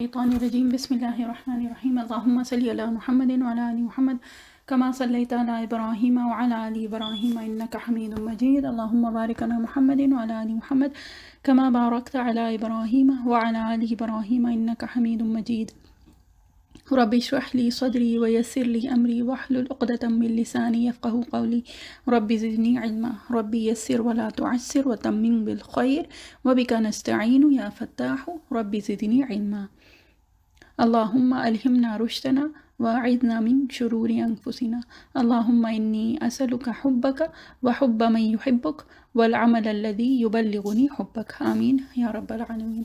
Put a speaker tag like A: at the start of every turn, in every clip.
A: الشيطان الرجيم بسم الله الرحمن الرحيم اللهم صل على محمد وعلى آل محمد كما صليت على إبراهيم وعلى آل إبراهيم إنك حميد مجيد اللهم بارك على محمد وعلى آل محمد كما باركت على إبراهيم وعلى آل إبراهيم إنك حميد مجيد رب اشرح لي صدري ويسر لي أمري واحلل عقدة من لساني يفقهوا قولي رب زدني علما ربي يسر ولا تعسر وتمم بالخير وبك نستعين يا فتاح رب زدني علما اللهم ألهمنا رشدنا وأعذنا من شرور أنفسنا اللهم إني أسألك حبك وحب من يحبك والعمل الذي يبلغني حبك آمین یا رب العالمین۔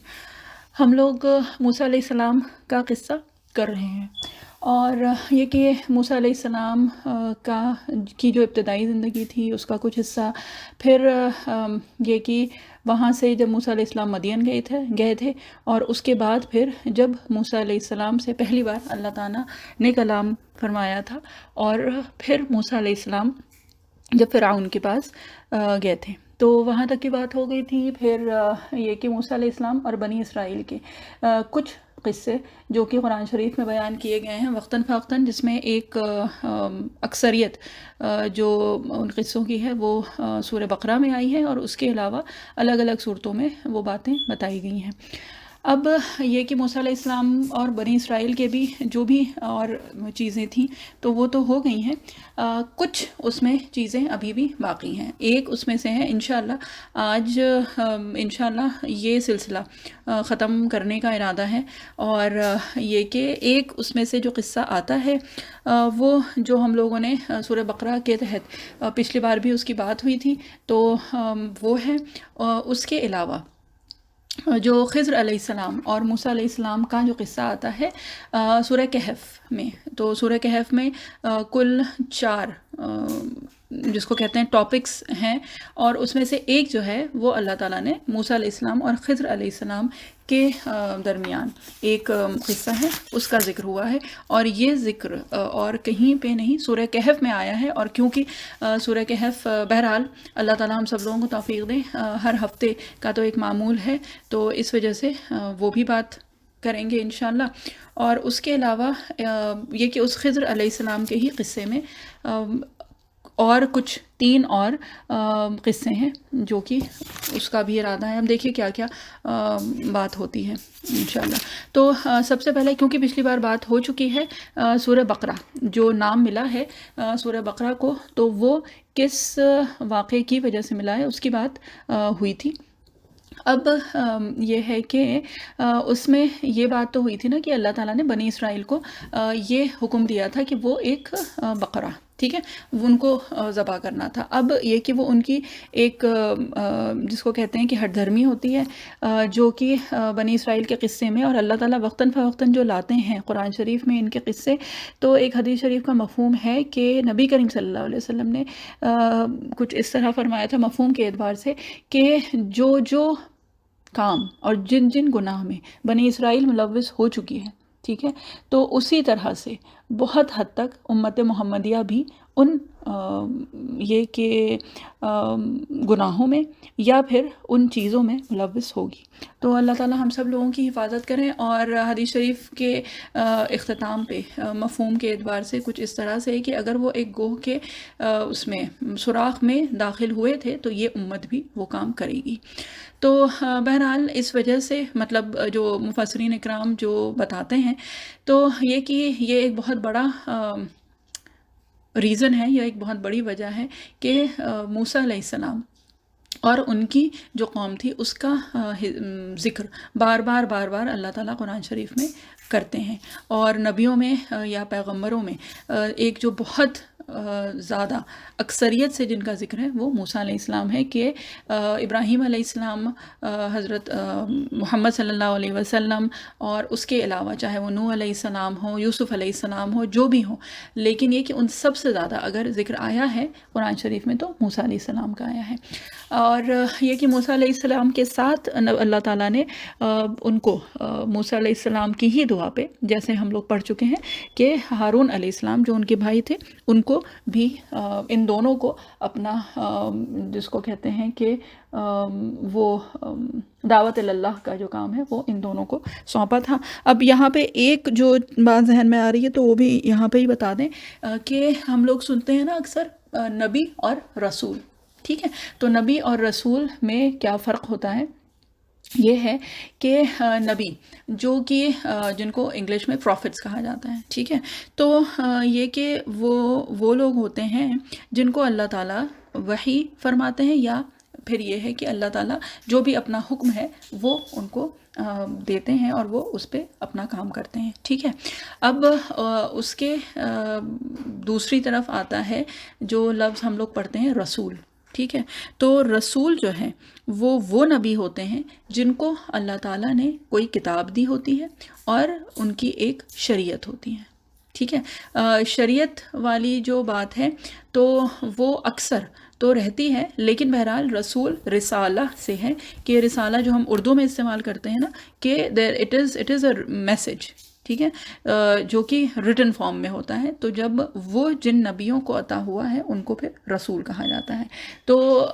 A: ہم لوگ موسیٰ علیہ السلام کا قصہ کر رہے ہیں، اور یہ کہ موسیٰ علیہ السلام کی جو ابتدائی زندگی تھی اس کا کچھ حصہ، پھر یہ کہ وہاں سے جب موسیٰ علیہ السلام مدین گئے تھے، اور اس کے بعد پھر جب موسیٰ علیہ السلام سے پہلی بار اللہ تعالیٰ نے کلام فرمایا تھا، اور پھر موسیٰ علیہ السلام جب فرعون کے پاس گئے تھے تو وہاں تک کی بات ہو گئی تھی۔ پھر یہ کہ موسیٰ علیہ السلام اور بنی اسرائیل کے کچھ قصے جو کہ قرآن شریف میں بیان کیے گئے ہیں وقتاً فوقتاً، جس میں ایک اکثریت جو ان قصوں کی ہے وہ سورہ بقرہ میں آئی ہے، اور اس کے علاوہ الگ الگ صورتوں میں وہ باتیں بتائی گئی ہیں۔ اب یہ کہ موسیٰ علیہ السلام اور بنی اسرائیل کے بھی جو بھی اور چیزیں تھیں تو وہ تو ہو گئی ہیں، کچھ اس میں چیزیں ابھی بھی باقی ہیں۔ ایک اس میں سے ہے انشاءاللہ آج انشاءاللہ یہ سلسلہ ختم کرنے کا ارادہ ہے، اور یہ کہ ایک اس میں سے جو قصہ آتا ہے وہ جو ہم لوگوں نے سورہ بقرہ کے تحت پچھلی بار بھی اس کی بات ہوئی تھی تو وہ ہے، اس کے علاوہ جو خضر علیہ السلام اور موسیٰ علیہ السلام کا جو قصہ آتا ہے سورہ کہف میں۔ تو سورہ کہف میں کل 4 جس کو کہتے ہیں ٹاپکس ہیں، اور اس میں سے ایک جو ہے وہ اللہ تعالیٰ نے موسیٰ علیہ السلام اور خضر علیہ السلام کے درمیان ایک قصہ ہے اس کا ذکر ہوا ہے، اور یہ ذکر اور کہیں پہ نہیں سورہ کہف میں آیا ہے۔ اور کیونکہ سورہ کہف بہرحال اللہ تعالیٰ ہم سب لوگوں کو توفیق دے، ہر ہفتے کا تو ایک معمول ہے، تو اس وجہ سے وہ بھی بات کریں گے انشاءاللہ۔ اور اس کے علاوہ یہ کہ اس خضر علیہ السلام کے ہی قصے میں اور کچھ 3 اور قصے ہیں جو کہ اس کا بھی ارادہ ہے۔ ہم دیکھیے کیا کیا بات ہوتی ہے انشاءاللہ۔ تو سب سے پہلے کیونکہ پچھلی بار بات ہو چکی ہے سورہ بقرہ جو نام ملا ہے سورہ بقرہ کو، تو وہ کس واقعے کی وجہ سے ملا ہے اس کی بات ہوئی تھی۔ اب یہ ہے کہ اس میں یہ بات تو ہوئی تھی نا کہ اللہ تعالیٰ نے بنی اسرائیل کو یہ حکم دیا تھا کہ وہ ایک بقرہ، ٹھیک ہے، ان کو ذبح کرنا تھا۔ اب یہ کہ وہ ان کی ایک جس کو کہتے ہیں کہ ہٹ دھرمی ہوتی ہے، جو کہ بنی اسرائیل کے قصے میں، اور اللہ تعالیٰ وقتاً فوقتاً جو لاتے ہیں قرآن شریف میں ان کے قصے، تو ایک حدیث شریف کا مفہوم ہے کہ نبی کریم صلی اللہ علیہ وسلم نے کچھ اس طرح فرمایا تھا مفہوم کے اعتبار سے کہ جو کام اور جن گناہ میں بنی اسرائیل ملوث ہو چکی ہے، ٹھیک ہے، تو اسی طرح سے بہت حد تک امت محمدیہ بھی ان یہ کہ گناہوں میں یا پھر ان چیزوں میں ملوث ہوگی۔ تو اللہ تعالیٰ ہم سب لوگوں کی حفاظت کریں۔ اور حدیث شریف کے اختتام پہ مفہوم کے اعتبار سے کچھ اس طرح سے کہ اگر وہ ایک گوہ کے اس میں سوراخ میں داخل ہوئے تھے تو یہ امت بھی وہ کام کرے گی۔ تو بہرحال اس وجہ سے مطلب جو مفسرین اکرام جو بتاتے ہیں تو یہ کہ یہ ایک بہت بڑا ریزن ہے، یا ایک بہت بڑی وجہ ہے کہ موسیٰ علیہ السلام اور ان کی جو قوم تھی اس کا ذکر بار بار اللہ تعالیٰ قرآن شریف میں کرتے ہیں، اور نبیوں میں یا پیغمبروں میں ایک جو بہت زیادہ اکثریت سے جن کا ذکر ہے وہ موسیٰ علیہ السلام ہے کہ ابراہیم علیہ السلام، حضرت محمد صلی اللہ علیہ وسلم، اور اس کے علاوہ چاہے وہ نوح علیہ السلام ہو، یوسف علیہ السلام ہو، جو بھی ہو، لیکن یہ کہ ان سب سے زیادہ اگر ذکر آیا ہے قرآن شریف میں تو موسیٰ علیہ السلام کا آیا ہے۔ اور یہ کہ موسیٰ علیہ السلام کے ساتھ اللہ تعالیٰ نے ان کو موسیٰ علیہ السلام کی ہی دعا پہ، جیسے ہم لوگ پڑھ چکے ہیں کہ ہارون علیہ السلام جو ان کے بھائی تھے، ان کو بھی ان دونوں کو اپنا جس کو کہتے ہیں کہ وہ دعوت اللہ کا جو کام ہے وہ ان دونوں کو سونپا تھا۔ اب یہاں پہ ایک جو بات ذہن میں آ رہی ہے تو وہ بھی یہاں پہ ہی بتا دیں کہ ہم لوگ سنتے ہیں نا اکثر نبی اور رسول، ٹھیک ہے، تو نبی اور رسول میں کیا فرق ہوتا ہے؟ یہ ہے کہ نبی جو کہ جن کو انگلش میں پروفٹس کہا جاتا ہے، ٹھیک ہے، تو یہ کہ وہ لوگ ہوتے ہیں جن کو اللہ تعالیٰ وحی فرماتے ہیں، یا پھر یہ ہے کہ اللہ تعالیٰ جو بھی اپنا حکم ہے وہ ان کو دیتے ہیں اور وہ اس پہ اپنا کام کرتے ہیں، ٹھیک ہے۔ اب اس کے دوسری طرف آتا ہے جو لفظ ہم لوگ پڑھتے ہیں رسول، ٹھیک ہے، تو رسول جو ہے وہ نبی ہوتے ہیں جن کو اللہ تعالیٰ نے کوئی کتاب دی ہوتی ہے اور ان کی ایک شریعت ہوتی ہے، ٹھیک ہے۔ شریعت والی جو بات ہے تو وہ اکثر تو رہتی ہے، لیکن بہرحال رسول رسالہ سے ہے کہ رسالہ جو ہم اردو میں استعمال کرتے ہیں نا کہ اٹ از اے میسج، ٹھیک ہے، جو کہ ریٹن فارم میں ہوتا ہے، تو جب وہ جن نبیوں کو عطا ہوا ہے ان کو پھر رسول کہا جاتا ہے۔ تو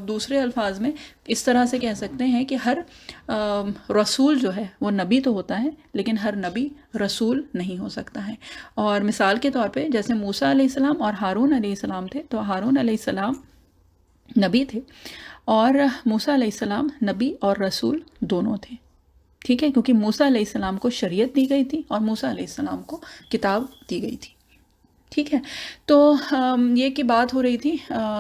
A: دوسرے الفاظ میں اس طرح سے کہہ سکتے ہیں کہ ہر رسول جو ہے وہ نبی تو ہوتا ہے، لیکن ہر نبی رسول نہیں ہو سکتا ہے۔ اور مثال کے طور پہ جیسے موسیٰ علیہ السلام اور ہارون علیہ السلام تھے، تو ہارون علیہ السلام نبی تھے اور موسیٰ علیہ السلام نبی اور رسول دونوں تھے، ٹھیک ہے، کیونکہ موسیٰ علیہ السلام کو شریعت دی گئی تھی اور موسیٰ علیہ السلام کو کتاب دی گئی تھی، ٹھیک ہے۔ تو یہ کہ بات ہو رہی تھی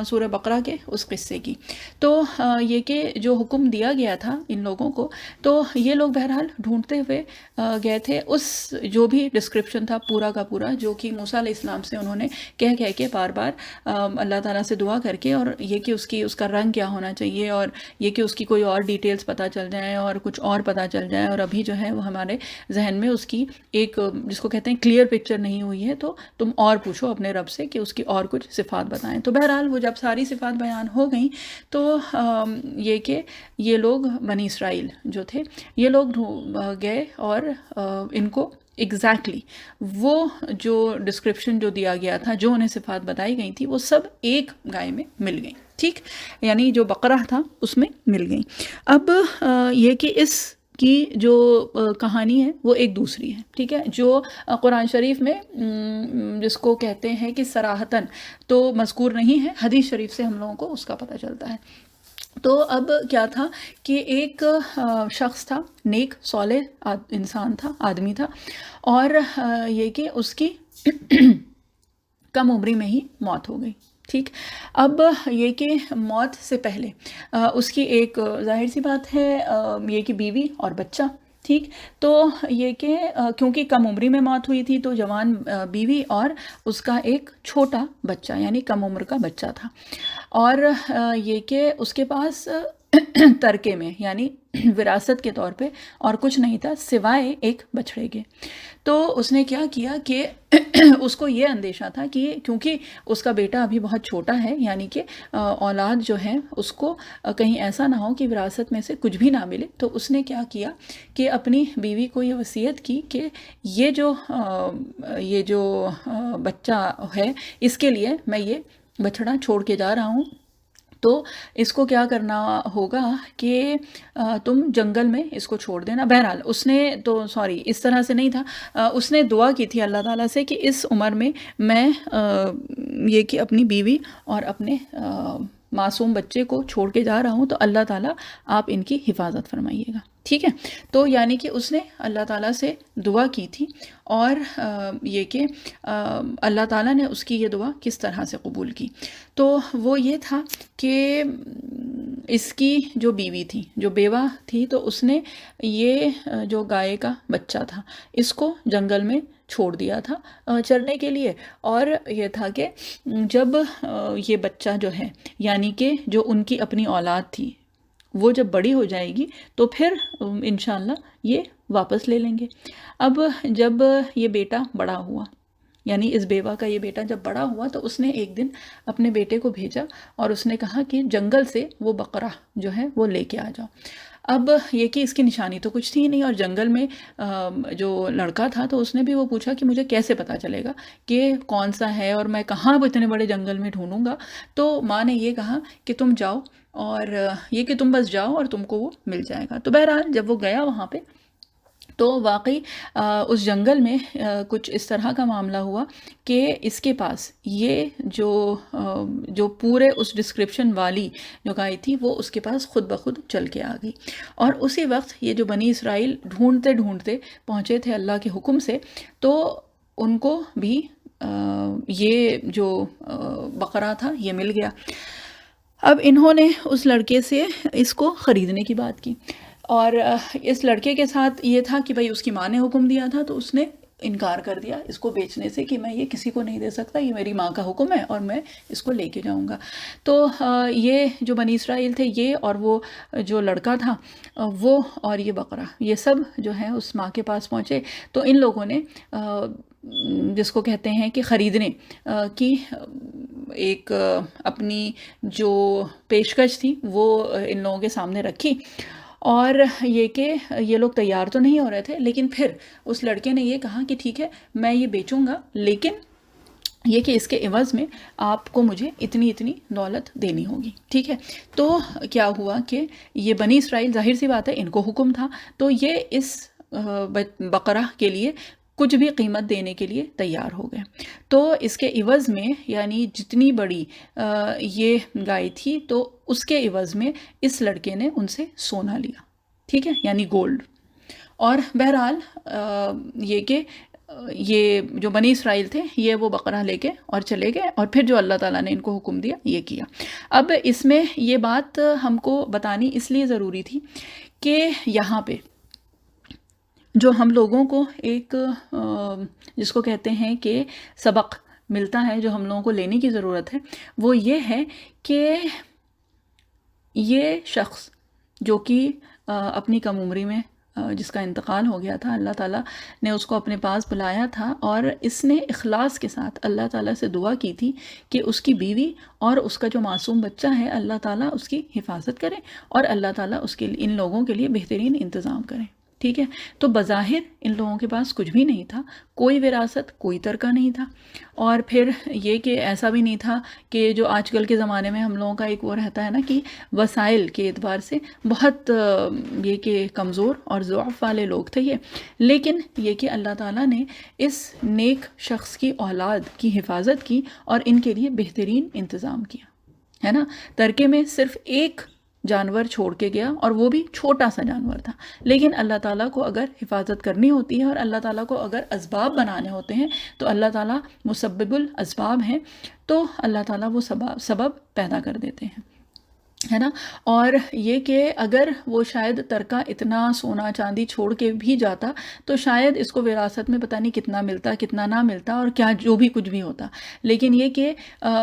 A: سورہ بقرہ کے اس قصے کی، تو یہ کہ جو حکم دیا گیا تھا ان لوگوں کو، تو یہ لوگ بہرحال ڈھونڈتے ہوئے گئے تھے اس جو بھی ڈسکرپشن تھا پورا کا پورا، جو کہ موسیٰ علیہ السلام سے انہوں نے کہہ کے بار بار اللہ تعالیٰ سے دعا کر کے، اور یہ کہ اس کا رنگ کیا ہونا چاہیے، اور یہ کہ اس کی کوئی اور ڈیٹیلز پتہ چل جائیں اور کچھ اور پتہ چل جائے، اور ابھی جو ہے وہ ہمارے ذہن میں اس کی ایک جس کو کہتے ہیں کلیئر پکچر نہیں ہوئی ہے، تو تم اور پوچھو اپنے رب سے کہ اس کی اور کچھ صفات بتائیں۔ تو بہرحال وہ جب ساری صفات بیان ہو گئیں تو یہ کہ یہ لوگ بنی اسرائیل جو تھے یہ لوگ گئے اور ان کو ایگزیکٹلی وہ جو ڈسکرپشن جو دیا گیا تھا، جو انہیں صفات بتائی گئی تھی، وہ سب ایک گائے میں مل گئیں، ٹھیک، یعنی جو بقرہ تھا اس میں مل گئیں۔ اب یہ کہ اس کی جو کہانی ہے وہ ایک دوسری ہے، ٹھیک ہے، جو قرآن شریف میں جس کو کہتے ہیں کہ صراحتاً تو مذکور نہیں ہے، حدیث شریف سے ہم لوگوں کو اس کا پتہ چلتا ہے۔ تو اب کیا تھا کہ ایک شخص تھا، نیک صالح انسان تھا، آدمی تھا، اور یہ کہ اس کی کم عمری میں ہی موت ہو گئی، ٹھیک۔ اب یہ کہ موت سے پہلے اس کی ایک ظاہر سی بات ہے یہ کہ بیوی اور بچہ، ٹھیک، تو یہ کہ کیونکہ کم عمری میں موت ہوئی تھی تو جوان بیوی اور اس کا ایک چھوٹا بچہ یعنی کم عمر کا بچہ تھا، اور یہ کہ اس کے پاس ترکے میں یعنی وراثت کے طور پہ اور کچھ نہیں تھا سوائے ایک بچھڑے کے۔ تو اس نے کیا کیا کہ اس کو یہ اندیشہ تھا کہ کیونکہ اس کا بیٹا ابھی بہت چھوٹا ہے، یعنی کہ اولاد جو ہے اس کو کہیں ایسا نہ ہو کہ وراثت میں سے کچھ بھی نہ ملے، تو اس نے کیا کیا کہ اپنی بیوی کو یہ وصیت کی کہ یہ جو بچہ ہے اس کے لیے میں یہ بچڑا چھوڑ کے جا رہا ہوں، تو اس کو کیا کرنا ہوگا کہ تم جنگل میں اس کو چھوڑ دینا۔ بہرحال اس نے تو اس طرح سے نہیں تھا، اس نے دعا کی تھی اللہ تعالیٰ سے کہ اس عمر میں میں یہ کہ اپنی بیوی اور اپنے معصوم بچے کو چھوڑ کے جا رہا ہوں، تو اللہ تعالیٰ آپ ان کی حفاظت فرمائیے گا، ٹھیک ہے۔ تو یعنی کہ اس نے اللہ تعالیٰ سے دعا کی تھی، اور یہ کہ اللہ تعالیٰ نے اس کی یہ دعا کس طرح سے قبول کی، تو وہ یہ تھا کہ اس کی جو بیوی تھی، جو بیوہ تھی، تو اس نے یہ جو گائے کا بچہ تھا اس کو جنگل میں چھوڑ دیا تھا چرنے کے لیے، اور یہ تھا کہ جب یہ بچہ جو ہے یعنی کہ جو ان کی اپنی اولاد تھی وہ جب بڑی ہو جائے گی تو پھر انشاءاللہ یہ واپس لے لیں گے۔ اب جب یہ بیٹا بڑا ہوا یعنی اس بیوہ کا یہ بیٹا جب بڑا ہوا تو اس نے ایک دن اپنے بیٹے کو بھیجا اور اس نے کہا کہ جنگل سے وہ بقرہ جو ہے وہ لے کے آ جاؤ۔ اب یہ کہ اس کی نشانی تو کچھ تھی نہیں، اور جنگل میں جو لڑکا تھا تو اس نے بھی وہ پوچھا کہ مجھے کیسے پتہ چلے گا کہ کون سا ہے، اور میں کہاں وہ اتنے بڑے جنگل میں ڈھونڈوں گا؟ تو ماں نے یہ کہا کہ تم جاؤ، اور یہ کہ تم بس جاؤ اور تم کو وہ مل جائے گا۔ تو بہرحال جب وہ گیا وہاں پہ تو واقعی اس جنگل میں کچھ اس طرح کا معاملہ ہوا کہ اس کے پاس یہ جو پورے اس ڈسکرپشن والی جو گائے تھی وہ اس کے پاس خود بخود چل کے آ گئی، اور اسی وقت یہ جو بنی اسرائیل ڈھونڈتے ڈھونڈتے پہنچے تھے اللہ کے حکم سے، تو ان کو بھی یہ جو بقرہ تھا یہ مل گیا۔ اب انہوں نے اس لڑکے سے اس کو خریدنے کی بات کی، اور اس لڑکے کے ساتھ یہ تھا کہ بھئی اس کی ماں نے حکم دیا تھا تو اس نے انکار کر دیا اس کو بیچنے سے کہ میں یہ کسی کو نہیں دے سکتا، یہ میری ماں کا حکم ہے اور میں اس کو لے کے جاؤں گا۔ تو یہ جو بنی اسرائیل تھے، یہ اور وہ جو لڑکا تھا وہ اور یہ بقرہ، یہ سب جو ہے اس ماں کے پاس پہنچے، تو ان لوگوں نے جس کو کہتے ہیں کہ خریدنے کی ایک اپنی جو پیشکش تھی وہ ان لوگوں کے سامنے رکھی، اور یہ کہ یہ لوگ تیار تو نہیں ہو رہے تھے، لیکن پھر اس لڑکے نے یہ کہا کہ ٹھیک ہے میں یہ بیچوں گا، لیکن یہ کہ اس کے عوض میں آپ کو مجھے اتنی دولت دینی ہوگی، ٹھیک ہے۔ تو کیا ہوا کہ یہ بنی اسرائیل، ظاہر سی بات ہے ان کو حکم تھا، تو یہ اس بقرہ کے لیے کچھ بھی قیمت دینے کے لیے تیار ہو گئے۔ تو اس کے عوض میں، یعنی جتنی بڑی یہ گائے تھی تو اس کے عوض میں اس لڑکے نے ان سے سونا لیا، ٹھیک ہے، یعنی گولڈ۔ اور بہرحال یہ کہ یہ جو بنی اسرائیل تھے یہ وہ بقرہ لے کے اور چلے گئے، اور پھر جو اللہ تعالیٰ نے ان کو حکم دیا یہ کیا۔ اب اس میں یہ بات ہم کو بتانی اس لیے ضروری تھی کہ یہاں پہ جو ہم لوگوں کو ایک جس کو کہتے ہیں کہ سبق ملتا ہے، جو ہم لوگوں کو لینے کی ضرورت ہے، وہ یہ ہے کہ یہ شخص جو کہ اپنی کم عمری میں جس کا انتقال ہو گیا تھا، اللہ تعالیٰ نے اس کو اپنے پاس بلایا تھا، اور اس نے اخلاص کے ساتھ اللہ تعالیٰ سے دعا کی تھی کہ اس کی بیوی اور اس کا جو معصوم بچہ ہے اللہ تعالیٰ اس کی حفاظت کرے، اور اللہ تعالیٰ اس کے ان لوگوں کے لیے بہترین انتظام کرے، ٹھیک ہے۔ تو بظاہر ان لوگوں کے پاس کچھ بھی نہیں تھا، کوئی وراثت، کوئی ترکہ نہیں تھا، اور پھر یہ کہ ایسا بھی نہیں تھا کہ جو آج کل کے زمانے میں ہم لوگوں کا ایک وہ رہتا ہے نا کہ وسائل کے اعتبار سے بہت یہ کہ کمزور اور ضعف والے لوگ تھے یہ، لیکن یہ کہ اللہ تعالیٰ نے اس نیک شخص کی اولاد کی حفاظت کی اور ان کے لیے بہترین انتظام کیا، ہے نا۔ ترکے میں صرف ایک جانور چھوڑ کے گیا، اور وہ بھی چھوٹا سا جانور تھا، لیکن اللہ تعالیٰ کو اگر حفاظت کرنی ہوتی ہے اور اللہ تعالیٰ کو اگر اسباب بنانے ہوتے ہیں تو اللہ تعالیٰ مسبب الاسباب ہیں، تو اللہ تعالیٰ وہ سبب پیدا کر دیتے ہیں، ہے نا۔ اور یہ کہ اگر وہ شاید ترکہ اتنا سونا چاندی چھوڑ کے بھی جاتا تو شاید اس کو وراثت میں پتہ نہیں کتنا ملتا کتنا نہ ملتا، اور کیا جو بھی کچھ بھی ہوتا، لیکن یہ کہ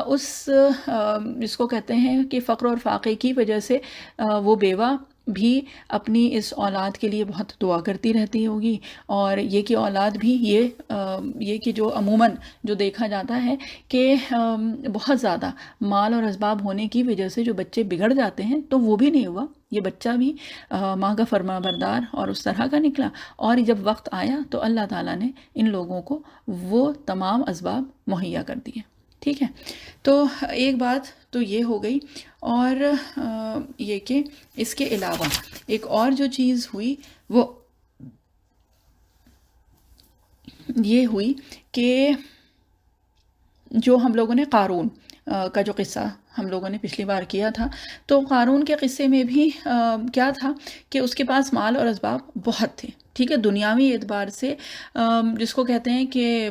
A: اس جس کو کہتے ہیں کہ فقر اور فاقے کی وجہ سے وہ بیوہ بھی اپنی اس اولاد کے لیے بہت دعا کرتی رہتی ہوگی، اور یہ کہ اولاد بھی یہ کہ جو عموماً جو دیکھا جاتا ہے کہ بہت زیادہ مال اور اسباب ہونے کی وجہ سے جو بچے بگڑ جاتے ہیں، تو وہ بھی نہیں ہوا، یہ بچہ بھی ماں کا فرما بردار اور اس طرح کا نکلا، اور جب وقت آیا تو اللہ تعالیٰ نے ان لوگوں کو وہ تمام اسباب مہیا کر دیے، ٹھیک ہے۔ تو ایک بات تو یہ ہو گئی، اور یہ کہ اس کے علاوہ ایک اور جو چیز ہوئی وہ یہ ہوئی کہ جو ہم لوگوں نے قارون کا جو قصہ ہم لوگوں نے پچھلی بار کیا تھا، تو قارون کے قصے میں بھی کیا تھا کہ اس کے پاس مال اور اسباب بہت تھے، ٹھیک ہے، دنیاوی اعتبار سے جس کو کہتے ہیں کہ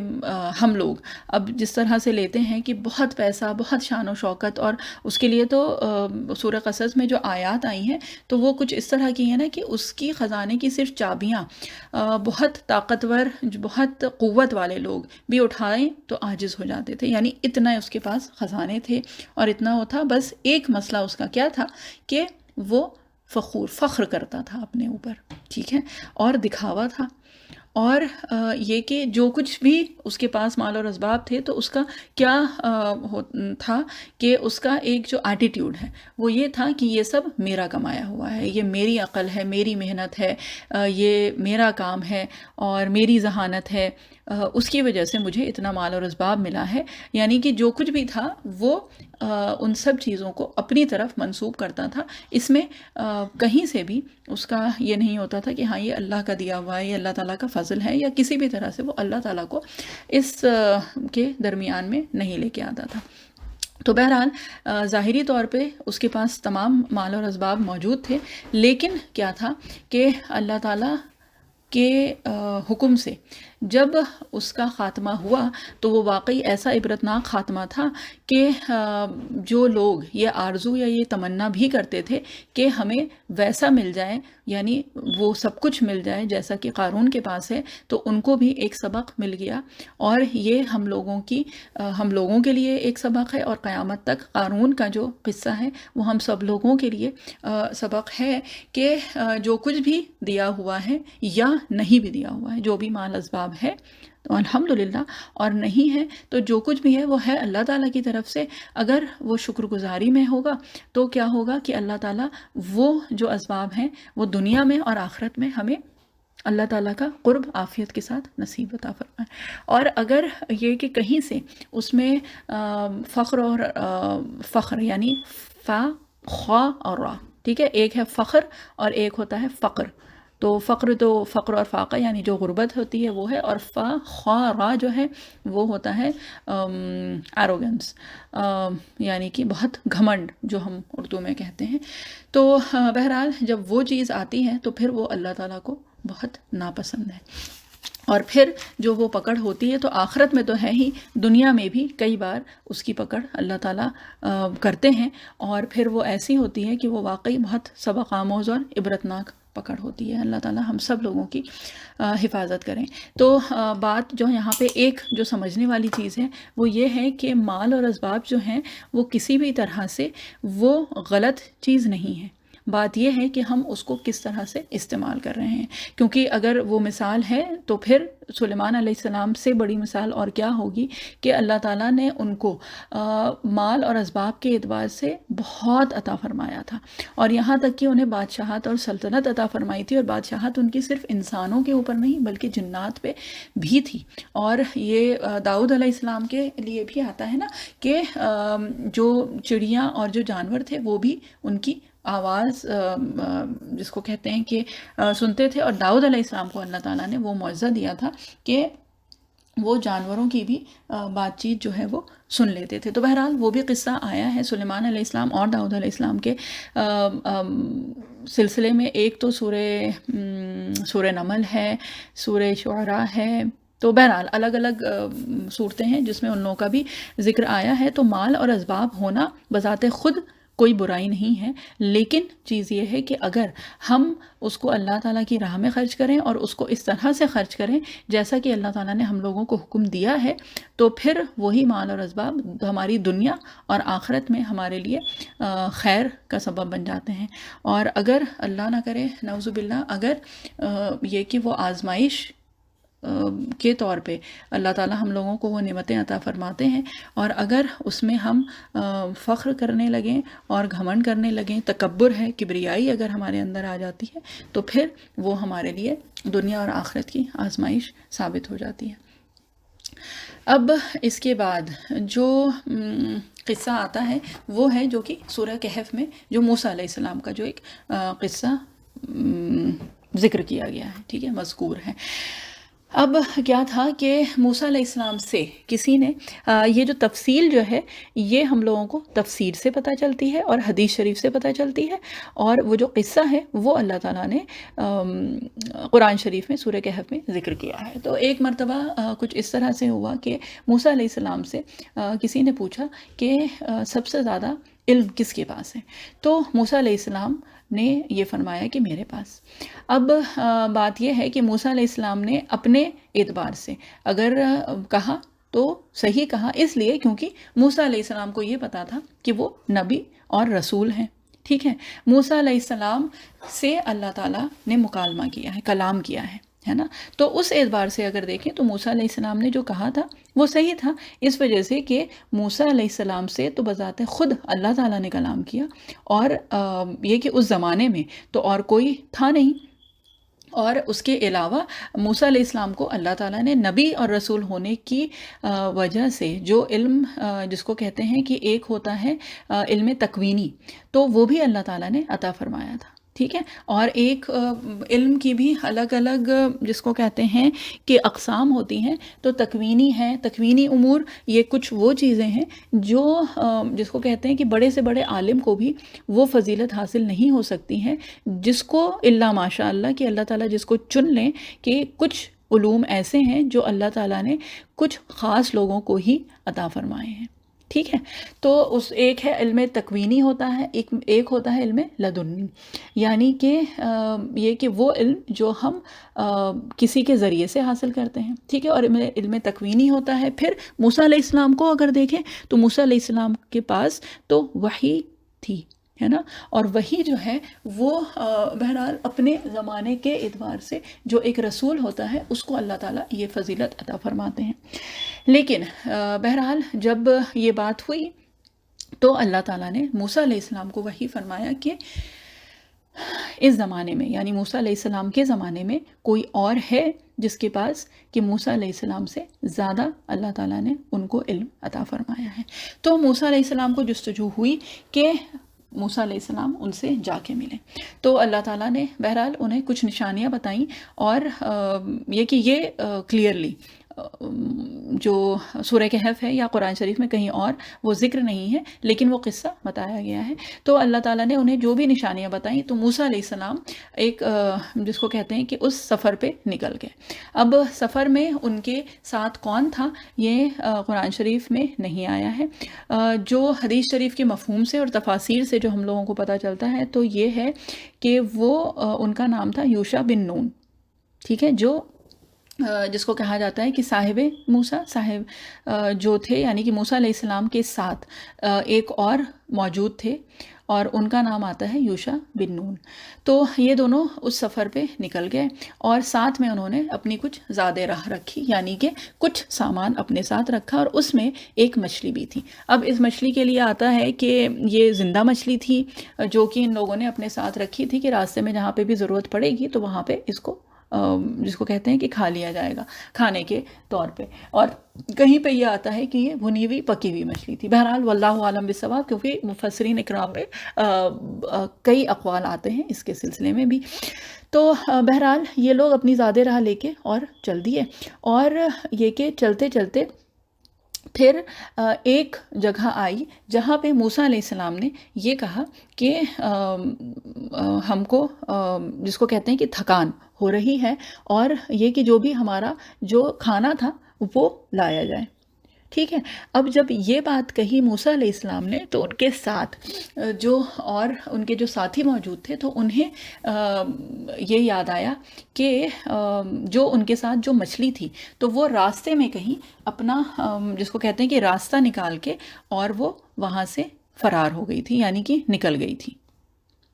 A: ہم لوگ اب جس طرح سے لیتے ہیں کہ بہت پیسہ، بہت شان و شوکت، اور اس کے لیے تو سورہ قصص میں جو آیات آئی ہیں تو وہ کچھ اس طرح کی ہیں نا کہ اس کی خزانے کی صرف چابیاں بہت طاقتور، بہت قوت والے لوگ بھی اٹھائیں تو عاجز ہو جاتے تھے، یعنی اتنا اس کے پاس خزانے تھے، اور اتنا وہ تھا، بس ایک مسئلہ اس کا کیا تھا کہ وہ فخر کرتا تھا اپنے اوپر، ٹھیک ہے، اور دکھاوا تھا، اور یہ کہ جو کچھ بھی اس کے پاس مال اور اسباب تھے تو اس کا کیا تھا کہ اس کا ایک جو ایٹیٹیوڈ ہے وہ یہ تھا کہ یہ سب میرا کمایا ہوا ہے، یہ میری عقل ہے، میری محنت ہے، یہ میرا کام ہے اور میری ذہانت ہے، اس کی وجہ سے مجھے اتنا مال اور اسباب ملا ہے. یعنی کہ جو کچھ بھی تھا وہ ان سب چیزوں کو اپنی طرف منسوب کرتا تھا. اس میں کہیں سے بھی اس کا یہ نہیں ہوتا تھا کہ ہاں یہ اللہ کا دیا ہوا ہے، یہ اللہ تعالیٰ کا فضل ہے، یا کسی بھی طرح سے وہ اللہ تعالیٰ کو اس کے درمیان میں نہیں لے کے آتا تھا. تو بہرحال ظاہری طور پہ اس کے پاس تمام مال اور اسباب موجود تھے، لیکن کیا تھا کہ اللہ تعالیٰ کے حکم سے جب اس کا خاتمہ ہوا تو وہ واقعی ایسا عبرتناک خاتمہ تھا کہ جو لوگ یہ آرزو یا یہ تمنا بھی کرتے تھے کہ ہمیں ویسا مل جائے، یعنی وہ سب کچھ مل جائے جیسا کہ قارون کے پاس ہے، تو ان کو بھی ایک سبق مل گیا. اور یہ ہم لوگوں کے لیے ایک سبق ہے، اور قیامت تک قارون کا جو قصہ ہے وہ ہم سب لوگوں کے لیے سبق ہے کہ جو کچھ بھی دیا ہوا ہے یا نہیں بھی دیا ہوا ہے، جو بھی مال اسباب ہے تو الحمدللہ، اور نہیں ہے تو جو کچھ بھی ہے وہ ہے اللہ تعالیٰ کی طرف سے. اگر وہ شکر گزاری میں ہوگا تو کیا ہوگا کہ اللہ تعالیٰ وہ جو اسباب ہیں وہ دنیا میں اور آخرت میں ہمیں اللہ تعالیٰ کا قرب عافیت کے ساتھ نصیب عطا فرمائے. اور اگر یہ کہ کہیں سے اس میں فخر یعنی فا خوا اور را، ٹھیک ہے، ایک ہے فخر اور ایک ہوتا ہے فقر. تو فقر اور فاقہ یعنی جو غربت ہوتی ہے وہ ہے، اور خوا را جو ہے وہ ہوتا ہے ایروگنس، یعنی کہ بہت گھمنڈ جو ہم اردو میں کہتے ہیں. تو بہرحال جب وہ چیز آتی ہے تو پھر وہ اللہ تعالیٰ کو بہت ناپسند ہے. اور پھر جو وہ پکڑ ہوتی ہے تو آخرت میں تو ہے ہی، دنیا میں بھی کئی بار اس کی پکڑ اللہ تعالیٰ کرتے ہیں، اور پھر وہ ایسی ہوتی ہے کہ وہ واقعی بہت سبق آموز اور عبرتناک پکڑ ہوتی ہے. اللہ تعالیٰ ہم سب لوگوں کی حفاظت کریں. تو بات جو یہاں پہ ایک جو سمجھنے والی چیز ہے وہ یہ ہے کہ مال اور اسباب جو ہیں وہ کسی بھی طرح سے وہ غلط چیز نہیں ہے. بات یہ ہے کہ ہم اس کو کس طرح سے استعمال کر رہے ہیں، کیونکہ اگر وہ مثال ہے تو پھر سلیمان علیہ السلام سے بڑی مثال اور کیا ہوگی کہ اللہ تعالیٰ نے ان کو مال اور اسباب کے اعتبار سے بہت عطا فرمایا تھا، اور یہاں تک کہ انہیں بادشاہت اور سلطنت عطا فرمائی تھی. اور بادشاہت ان کی صرف انسانوں کے اوپر نہیں بلکہ جنات پہ بھی تھی. اور یہ داؤد علیہ السلام کے لیے بھی آتا ہے نا کہ جو چڑیاں اور جو جانور تھے وہ بھی ان کی آواز جس کو کہتے ہیں کہ سنتے تھے. اور داؤد علیہ السلام کو اللہ تعالیٰ نے وہ معجزہ دیا تھا کہ وہ جانوروں کی بھی بات چیت جو ہے وہ سن لیتے تھے. تو بہرحال وہ بھی قصہ آیا ہے سلیمان علیہ السلام اور داؤد علیہ السلام کے سلسلے میں. ایک تو سورہ نمل ہے، سورہ شعراء ہے. تو بہرحال الگ الگ صورتیں ہیں جس میں ان لوگوں کا بھی ذکر آیا ہے. تو مال اور اسباب ہونا بذات خود کوئی برائی نہیں ہے، لیکن چیز یہ ہے کہ اگر ہم اس کو اللہ تعالیٰ کی راہ میں خرچ کریں اور اس کو اس طرح سے خرچ کریں جیسا کہ اللہ تعالیٰ نے ہم لوگوں کو حکم دیا ہے، تو پھر وہی مال اور اسباب ہماری دنیا اور آخرت میں ہمارے لیے خیر کا سبب بن جاتے ہیں. اور اگر اللہ نہ کرے نعوذ باللہ، اگر یہ کہ وہ آزمائش کے طور پہ اللہ تعالیٰ ہم لوگوں کو وہ نعمتیں عطا فرماتے ہیں، اور اگر اس میں ہم فخر کرنے لگیں اور گھمنڈ کرنے لگیں، تکبر ہے، کبریائی اگر ہمارے اندر آ جاتی ہے تو پھر وہ ہمارے لیے دنیا اور آخرت کی آزمائش ثابت ہو جاتی ہے. اب اس کے بعد جو قصہ آتا ہے وہ ہے جو کہ سورہ کہف میں جو موسیٰ علیہ السلام کا جو ایک قصہ ذکر کیا گیا ہے، ٹھیک ہے، مذکور ہے. اب کیا تھا کہ موسیٰ علیہ السلام سے کسی نے یہ جو تفصیل جو ہے یہ ہم لوگوں کو تفسیر سے پتہ چلتی ہے اور حدیث شریف سے پتہ چلتی ہے، اور وہ جو قصہ ہے وہ اللہ تعالیٰ نے قرآن شریف میں سورہ کہف میں ذکر کیا ہے. تو ایک مرتبہ کچھ اس طرح سے ہوا کہ موسیٰ علیہ السلام سے کسی نے پوچھا کہ سب سے زیادہ علم کس کے پاس ہے؟ تو موسیٰ علیہ السلام نے یہ فرمایا کہ میرے پاس. اب بات یہ ہے کہ موسیٰ علیہ السلام نے اپنے اعتبار سے اگر کہا تو صحیح کہا، اس لیے کیونکہ موسیٰ علیہ السلام کو یہ پتا تھا کہ وہ نبی اور رسول ہیں. ٹھیک ہے، موسیٰ علیہ السلام سے اللہ تعالیٰ نے مکالمہ کیا ہے، کلام کیا ہے ہے نا. تو اس اعتبار سے اگر دیکھیں تو موسیٰ علیہ السلام نے جو کہا تھا وہ صحیح تھا، اس وجہ سے کہ موسیٰ علیہ السلام سے تو بذات خود اللہ تعالیٰ نے کلام کیا، اور یہ کہ اس زمانے میں تو اور کوئی تھا نہیں، اور اس کے علاوہ موسیٰ علیہ السلام کو اللہ تعالیٰ نے نبی اور رسول ہونے کی وجہ سے جو علم جس کو کہتے ہیں کہ ایک ہوتا ہے علم تکوینی، تو وہ بھی اللہ تعالیٰ نے عطا فرمایا تھا. ٹھیک ہے، اور ایک علم کی بھی الگ الگ جس کو کہتے ہیں کہ اقسام ہوتی ہیں. تو تکوینی ہے، تکوینی امور، یہ کچھ وہ چیزیں ہیں جو جس کو کہتے ہیں کہ بڑے سے بڑے عالم کو بھی وہ فضیلت حاصل نہیں ہو سکتی ہیں، جس کو الا ماشاء اللہ کہ اللہ تعالیٰ جس کو چن لیں، کہ کچھ علوم ایسے ہیں جو اللہ تعالیٰ نے کچھ خاص لوگوں کو ہی عطا فرمائے ہیں. ٹھیک ہے، تو اس ایک ہے علم تکوینی ہوتا ہے، ایک ہوتا ہے علم لدنی، یعنی کہ یہ کہ وہ علم جو ہم کسی کے ذریعے سے حاصل کرتے ہیں. ٹھیک ہے، اور علم تکوینی ہوتا ہے. پھر موسیٰ علیہ السلام کو اگر دیکھیں تو موسیٰ علیہ السلام کے پاس تو وحی تھی، ہے نا، اور وہی جو ہے وہ بہرحال اپنے زمانے کے اعتبار سے جو ایک رسول ہوتا ہے اس کو اللہ تعالیٰ یہ فضیلت عطا فرماتے ہیں. لیکن بہرحال جب یہ بات ہوئی تو اللہ تعالیٰ نے موسیٰ علیہ السلام کو وحی فرمایا کہ اس زمانے میں، یعنی موسیٰ علیہ السلام کے زمانے میں کوئی اور ہے جس کے پاس کہ موسیٰ علیہ السلام سے زیادہ اللہ تعالیٰ نے ان کو علم عطا فرمایا ہے. تو موسیٰ علیہ السلام کو جستجو ہوئی کہ موسیٰ علیہ السلام ان سے جا کے ملیں. تو اللہ تعالیٰ نے بہرحال انہیں کچھ نشانیاں بتائیں، اور یہ کہ یہ کلیئرلی جو سورہ کہف ہے یا قرآن شریف میں کہیں اور وہ ذکر نہیں ہے، لیکن وہ قصہ بتایا گیا ہے. تو اللہ تعالیٰ نے انہیں جو بھی نشانیاں بتائیں تو موسیٰ علیہ السلام ایک جس کو کہتے ہیں کہ اس سفر پہ نکل گئے. اب سفر میں ان کے ساتھ کون تھا یہ قرآن شریف میں نہیں آیا ہے. جو حدیث شریف کے مفہوم سے اور تفاسیر سے جو ہم لوگوں کو پتہ چلتا ہے تو یہ ہے کہ وہ ان کا نام تھا یوشع بن نون. ٹھیک ہے، جو جس کو کہا جاتا ہے کہ صاحب موسیٰ، صاحب جو تھے، یعنی کہ موسیٰ علیہ السلام کے ساتھ ایک اور موجود تھے، اور ان کا نام آتا ہے یوشع بن نون. تو یہ دونوں اس سفر پہ نکل گئے، اور ساتھ میں انہوں نے اپنی کچھ زاد راہ رکھی، یعنی کہ کچھ سامان اپنے ساتھ رکھا، اور اس میں ایک مچھلی بھی تھی. اب اس مچھلی کے لیے آتا ہے کہ یہ زندہ مچھلی تھی جو کہ ان لوگوں نے اپنے ساتھ رکھی تھی کہ راستے میں جہاں پہ بھی ضرورت پڑے گی تو وہاں پہ اس کو جس کو کہتے ہیں کہ کھا لیا جائے گا کھانے کے طور پہ. اور کہیں پہ یہ آتا ہے کہ یہ بھنی ہوئی پکی ہوئی مچھلی تھی. بہرحال واللہ عالم بالصواب، کیونکہ مفسرین اکرام میں کئی اقوال آتے ہیں اس کے سلسلے میں بھی. تو بہرحال یہ لوگ اپنی زاد راہ لے کے اور چل دیے، اور یہ کہ چلتے چلتے پھر ایک جگہ آئی جہاں پہ موسیٰ علیہ السلام نے یہ کہا کہ ہم کو جس کو کہتے ہیں کہ تھکان ہو رہی ہے، اور یہ کہ جو بھی ہمارا جو کھانا تھا وہ لایا جائے. ٹھیک ہے، اب جب یہ بات کہی موسیٰ علیہ السلام نے تو ان کے ساتھ جو اور ان کے جو ساتھی موجود تھے تو انہیں یہ یاد آیا کہ جو ان کے ساتھ جو مچھلی تھی تو وہ راستے میں کہیں اپنا جس کو کہتے ہیں کہ راستہ نکال کے اور وہ وہاں سے فرار ہو گئی تھی، یعنی کہ نکل گئی تھی.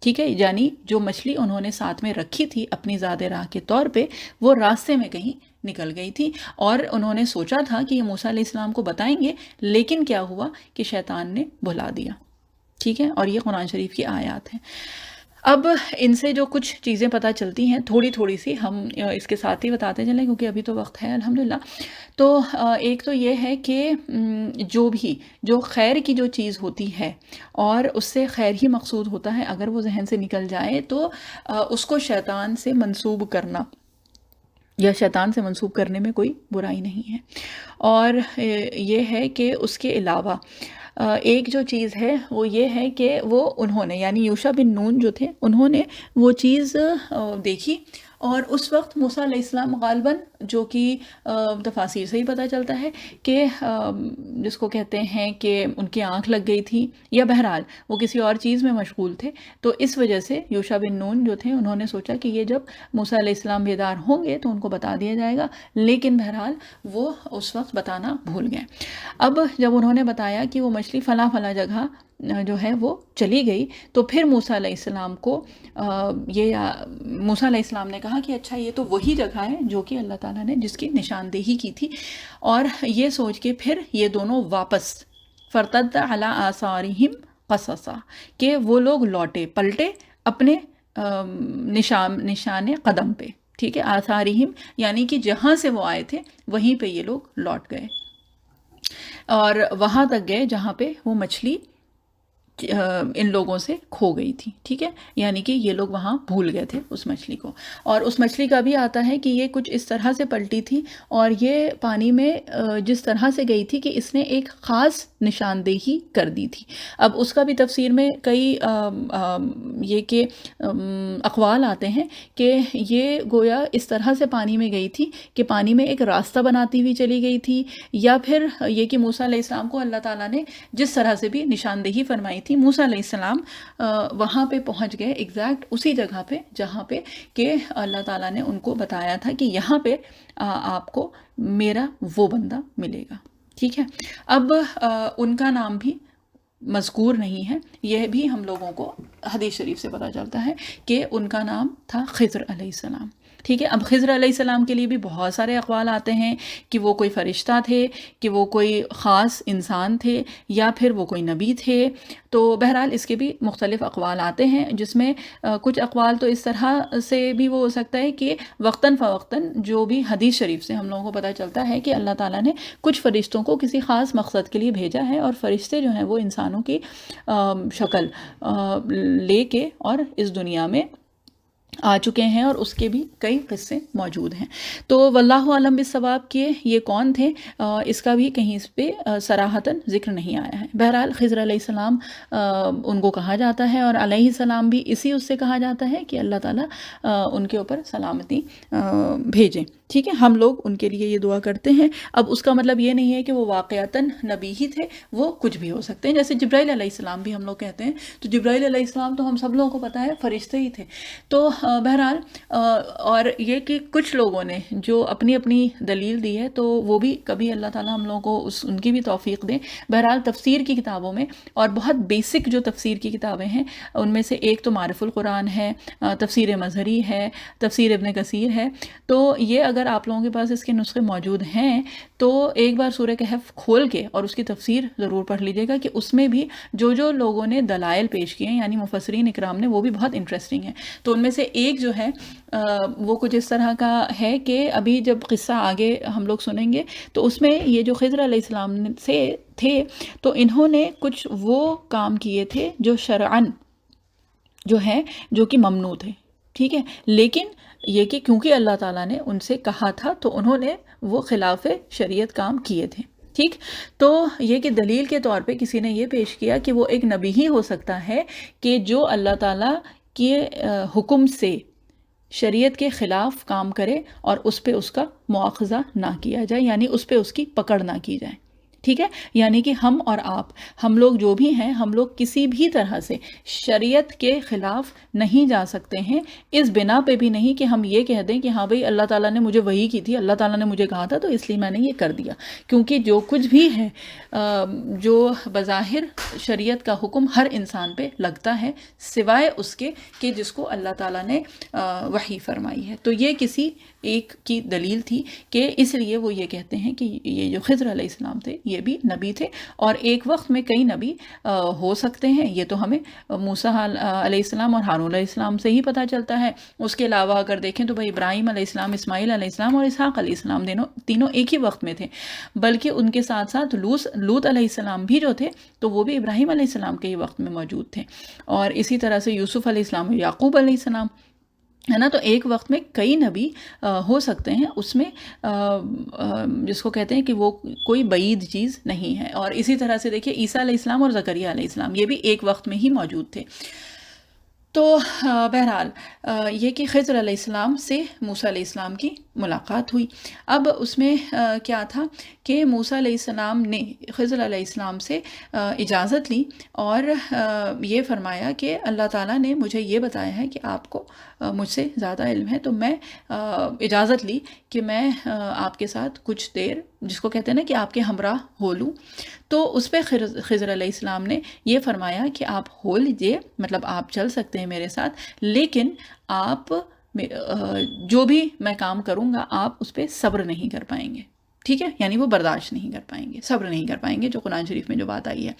A: ٹھیک ہے، یعنی جو مچھلی انہوں نے ساتھ میں رکھی تھی اپنی زاد راہ کے طور پہ وہ راستے میں کہیں نکل گئی تھی، اور انہوں نے سوچا تھا کہ یہ موسیٰ علیہ السلام کو بتائیں گے، لیکن کیا ہوا کہ شیطان نے بھلا دیا. ٹھیک ہے، اور یہ قرآن شریف کی آیات ہیں. اب ان سے جو کچھ چیزیں پتہ چلتی ہیں تھوڑی تھوڑی سی ہم اس کے ساتھ ہی بتاتے چلیں کیونکہ ابھی تو وقت ہے الحمدللہ. تو ایک تو یہ ہے کہ جو خیر کی جو چیز ہوتی ہے اور اس سے خیر ہی مقصود ہوتا ہے، اگر وہ ذہن سے نکل جائے تو اس کو شیطان سے منسوب کرنا یا شیطان سے منسوب کرنے میں کوئی برائی نہیں ہے. اور یہ ہے کہ اس کے علاوہ ایک جو چیز ہے وہ یہ ہے کہ وہ انہوں نے یعنی یوشع بن نون جو تھے انہوں نے وہ چیز دیکھی، اور اس وقت موسیٰ علیہ السلام غالباً جو کہ تفاسیر سے ہی پتہ چلتا ہے کہ جس کو کہتے ہیں کہ ان کی آنکھ لگ گئی تھی، یا بہرحال وہ کسی اور چیز میں مشغول تھے، تو اس وجہ سے یوشع بن نون جو تھے انہوں نے سوچا کہ یہ جب موسیٰ علیہ السلام بیدار ہوں گے تو ان کو بتا دیا جائے گا، لیکن بہرحال وہ اس وقت بتانا بھول گئے. اب جب انہوں نے بتایا کہ وہ مچھلی فلاں فلاں جگہ جو ہے وہ چلی گئی تو پھر موسیٰ علیہ السلام کو موسیٰ علیہ السلام نے کہا کہ اچھا یہ تو وہی جگہ ہے جو کہ اللہ تعالیٰ نے جس کی نشاندہی کی تھی، اور یہ سوچ کے پھر یہ دونوں واپس فرتد علی آثارہم قصصا، کہ وہ لوگ لوٹے پلٹے اپنے نشان قدم پہ، ٹھیک ہے، آثارہم یعنی کہ جہاں سے وہ آئے تھے وہیں پہ یہ لوگ لوٹ گئے، اور وہاں تک گئے جہاں پہ وہ مچھلی ان لوگوں سے کھو گئی تھی، ٹھیک ہے، یعنی کہ یہ لوگ وہاں بھول گئے تھے اس مچھلی کو، اور اس مچھلی کا بھی آتا ہے کہ یہ کچھ اس طرح سے پلٹی تھی اور یہ پانی میں جس طرح سے گئی تھی کہ اس نے ایک خاص نشاندہی کر دی تھی۔ اب اس کا بھی تفسیر میں کئی یہ کہ اقوال آتے ہیں کہ یہ گویا اس طرح سے پانی میں گئی تھی کہ پانی میں ایک راستہ بناتی ہوئی چلی گئی تھی، یا پھر یہ کہ موسیٰ علیہ السلام کو اللہ تعالیٰ نے جس طرح سے بھی نشاندہی فرمائی تھی، موسیٰ علیہ السلام وہاں پہ پہنچ گئے ایگزیکٹ اسی جگہ پہ جہاں پہ کہ اللہ تعالیٰ نے ان کو بتایا تھا کہ یہاں پہ آپ کو میرا وہ بندہ ملے گا، ٹھیک ہے۔ اب ان کا نام بھی مذکور نہیں ہے، یہ بھی ہم لوگوں کو حدیث شریف سے پتہ چلتا ہے کہ ان کا نام تھا خضر علیہ السلام، ٹھیک ہے۔ اب خضر علیہ السلام کے لیے بھی بہت سارے اقوال آتے ہیں کہ وہ کوئی فرشتہ تھے، کہ وہ کوئی خاص انسان تھے، یا پھر وہ کوئی نبی تھے، تو بہرحال اس کے بھی مختلف اقوال آتے ہیں، جس میں کچھ اقوال تو اس طرح سے بھی وہ ہو سکتا ہے کہ وقتاً فوقتاً جو بھی حدیث شریف سے ہم لوگوں کو پتہ چلتا ہے کہ اللہ تعالیٰ نے کچھ فرشتوں کو کسی خاص مقصد کے لیے بھیجا ہے، اور فرشتے جو ہیں وہ انسانوں کی شکل لے کے اور اس دنیا میں آ چکے ہیں، اور اس کے بھی کئی قصے موجود ہیں۔ تو واللہ عالم بالصواب کہ یہ کون تھے اس کا بھی کہیں اس پہ صراحتاً ذکر نہیں آیا ہے۔ بہرحال خضر علیہ السلام ان کو کہا جاتا ہے، اور علیہ السلام بھی اسی اس سے کہا جاتا ہے کہ اللہ تعالیٰ ان کے اوپر سلامتی بھیجیں، ٹھیک ہے۔ ہم لوگ ان کے لیے یہ دعا کرتے ہیں۔ اب اس کا مطلب یہ نہیں ہے کہ وہ واقعتاً نبی ہی تھے، وہ کچھ بھی ہو سکتے ہیں، جیسے جبرائیل علیہ السلام بھی ہم لوگ کہتے ہیں، تو جبرائیل علیہ السلام تو ہم سب لوگوں کو پتہ ہے فرشتے ہی تھے۔ تو بہرحال اور یہ کہ کچھ لوگوں نے جو اپنی اپنی دلیل دی ہے، تو وہ بھی کبھی اللہ تعالیٰ ہم لوگوں کو ان کی بھی توفیق دے۔ بہرحال تفسیر کی کتابوں میں، اور بہت بیسک جو تفسیر کی کتابیں ہیں ان میں سے ایک تو معرف القرآن ہے، تفسیر مظہری ہے، تفسیر ابن کثیر ہے، تو یہ اگر آپ لوگوں کے پاس اس کے نسخے موجود ہیں تو ایک بار سورہ کہف کھول کے اور اس کی تفسیر ضرور پڑھ لیجیے گا، کہ اس میں بھی جو جو لوگوں نے دلائل پیش کیے ہیں، یعنی مفسرین اکرام نے، وہ بھی بہت انٹرسٹنگ ہیں۔ تو ان میں سے ایک جو ہے وہ کچھ اس طرح کا ہے کہ ابھی جب قصہ آگے ہم لوگ سنیں گے تو اس میں یہ جو خضر علیہ السلام سے تھے تو انہوں نے کچھ وہ کام کیے تھے جو شرعاً جو ہے جو کہ ممنوع تھے، ٹھیک ہے، لیکن یہ کہ کیونکہ اللہ تعالیٰ نے ان سے کہا تھا تو انہوں نے وہ خلاف شریعت کام کیے تھے، ٹھیک۔ تو یہ کہ دلیل کے طور پہ کسی نے یہ پیش کیا کہ وہ ایک نبی ہی ہو سکتا ہے کہ جو اللہ تعالیٰ کے حکم سے شریعت کے خلاف کام کرے اور اس پہ اس کا مواخذہ نہ کیا جائے، یعنی اس پہ اس کی پکڑ نہ کی جائے، ٹھیک ہے۔ یعنی کہ ہم اور آپ، ہم لوگ جو بھی ہیں، ہم لوگ کسی بھی طرح سے شریعت کے خلاف نہیں جا سکتے ہیں، اس بنا پہ بھی نہیں کہ ہم یہ کہہ دیں کہ ہاں بھئی اللہ تعالیٰ نے مجھے وحی کی تھی، اللہ تعالیٰ نے مجھے کہا تھا تو اس لیے میں نے یہ کر دیا، کیونکہ جو کچھ بھی ہے جو بظاہر شریعت کا حکم ہر انسان پہ لگتا ہے سوائے اس کے کہ جس کو اللہ تعالیٰ نے وحی فرمائی ہے۔ تو یہ کسی ایک کی دلیل تھی کہ اس لیے وہ یہ کہتے ہیں کہ یہ جو خضر علیہ السلام تھے یہ بھی نبی تھے، اور ایک وقت میں کئی نبی ہو سکتے ہیں، یہ تو ہمیں موسیٰ علیہ السلام اور ہارون علیہ السلام سے ہی پتہ چلتا ہے۔ اس کے علاوہ اگر دیکھیں تو بھائی ابراہیم علیہ السلام، اسماعیل علیہ السلام اور اسحاق علیہ السلام تینوں ایک ہی وقت میں تھے، بلکہ ان کے ساتھ ساتھ لوط علیہ السلام بھی جو تھے تو وہ بھی ابراہیم علیہ السلام کے ہی وقت میں موجود تھے، اور اسی طرح سے یوسف علیہ السلام اور یعقوب علیہ السلام، ہے نا۔ تو ایک وقت میں کئی نبی ہو سکتے ہیں، اس میں جس کو کہتے ہیں کہ وہ کوئی بعید چیز نہیں ہے۔ اور اسی طرح سے دیکھیے عیسیٰ علیہ السلام اور زکریا علیہ السلام یہ بھی ایک وقت میں ہی موجود تھے۔ تو بہرحال یہ کہ خضر علیہ السلام سے موسیٰ علیہ السلام کی ملاقات ہوئی۔ اب اس میں کیا تھا کہ موسیٰ علیہ السلام نے خضر علیہ السلام سے اجازت لی اور یہ فرمایا کہ اللہ تعالیٰ نے مجھے یہ بتایا ہے کہ آپ کو مجھ سے زیادہ علم ہے، تو میں اجازت لی کہ میں آپ کے ساتھ کچھ دیر، جس کو کہتے ہیں نا کہ آپ کے ہمراہ ہو لوں۔ تو اس پہ خضر علیہ السلام نے یہ فرمایا کہ آپ ہو لیجئے، مطلب آپ چل سکتے ہیں میرے ساتھ، لیکن آپ جو بھی میں کام کروں گا آپ اس پہ صبر نہیں کر پائیں گے، ٹھیک ہے، یعنی وہ برداشت نہیں کر پائیں گے، صبر نہیں کر پائیں گے، جو قرآن شریف میں جو بات آئی ہے۔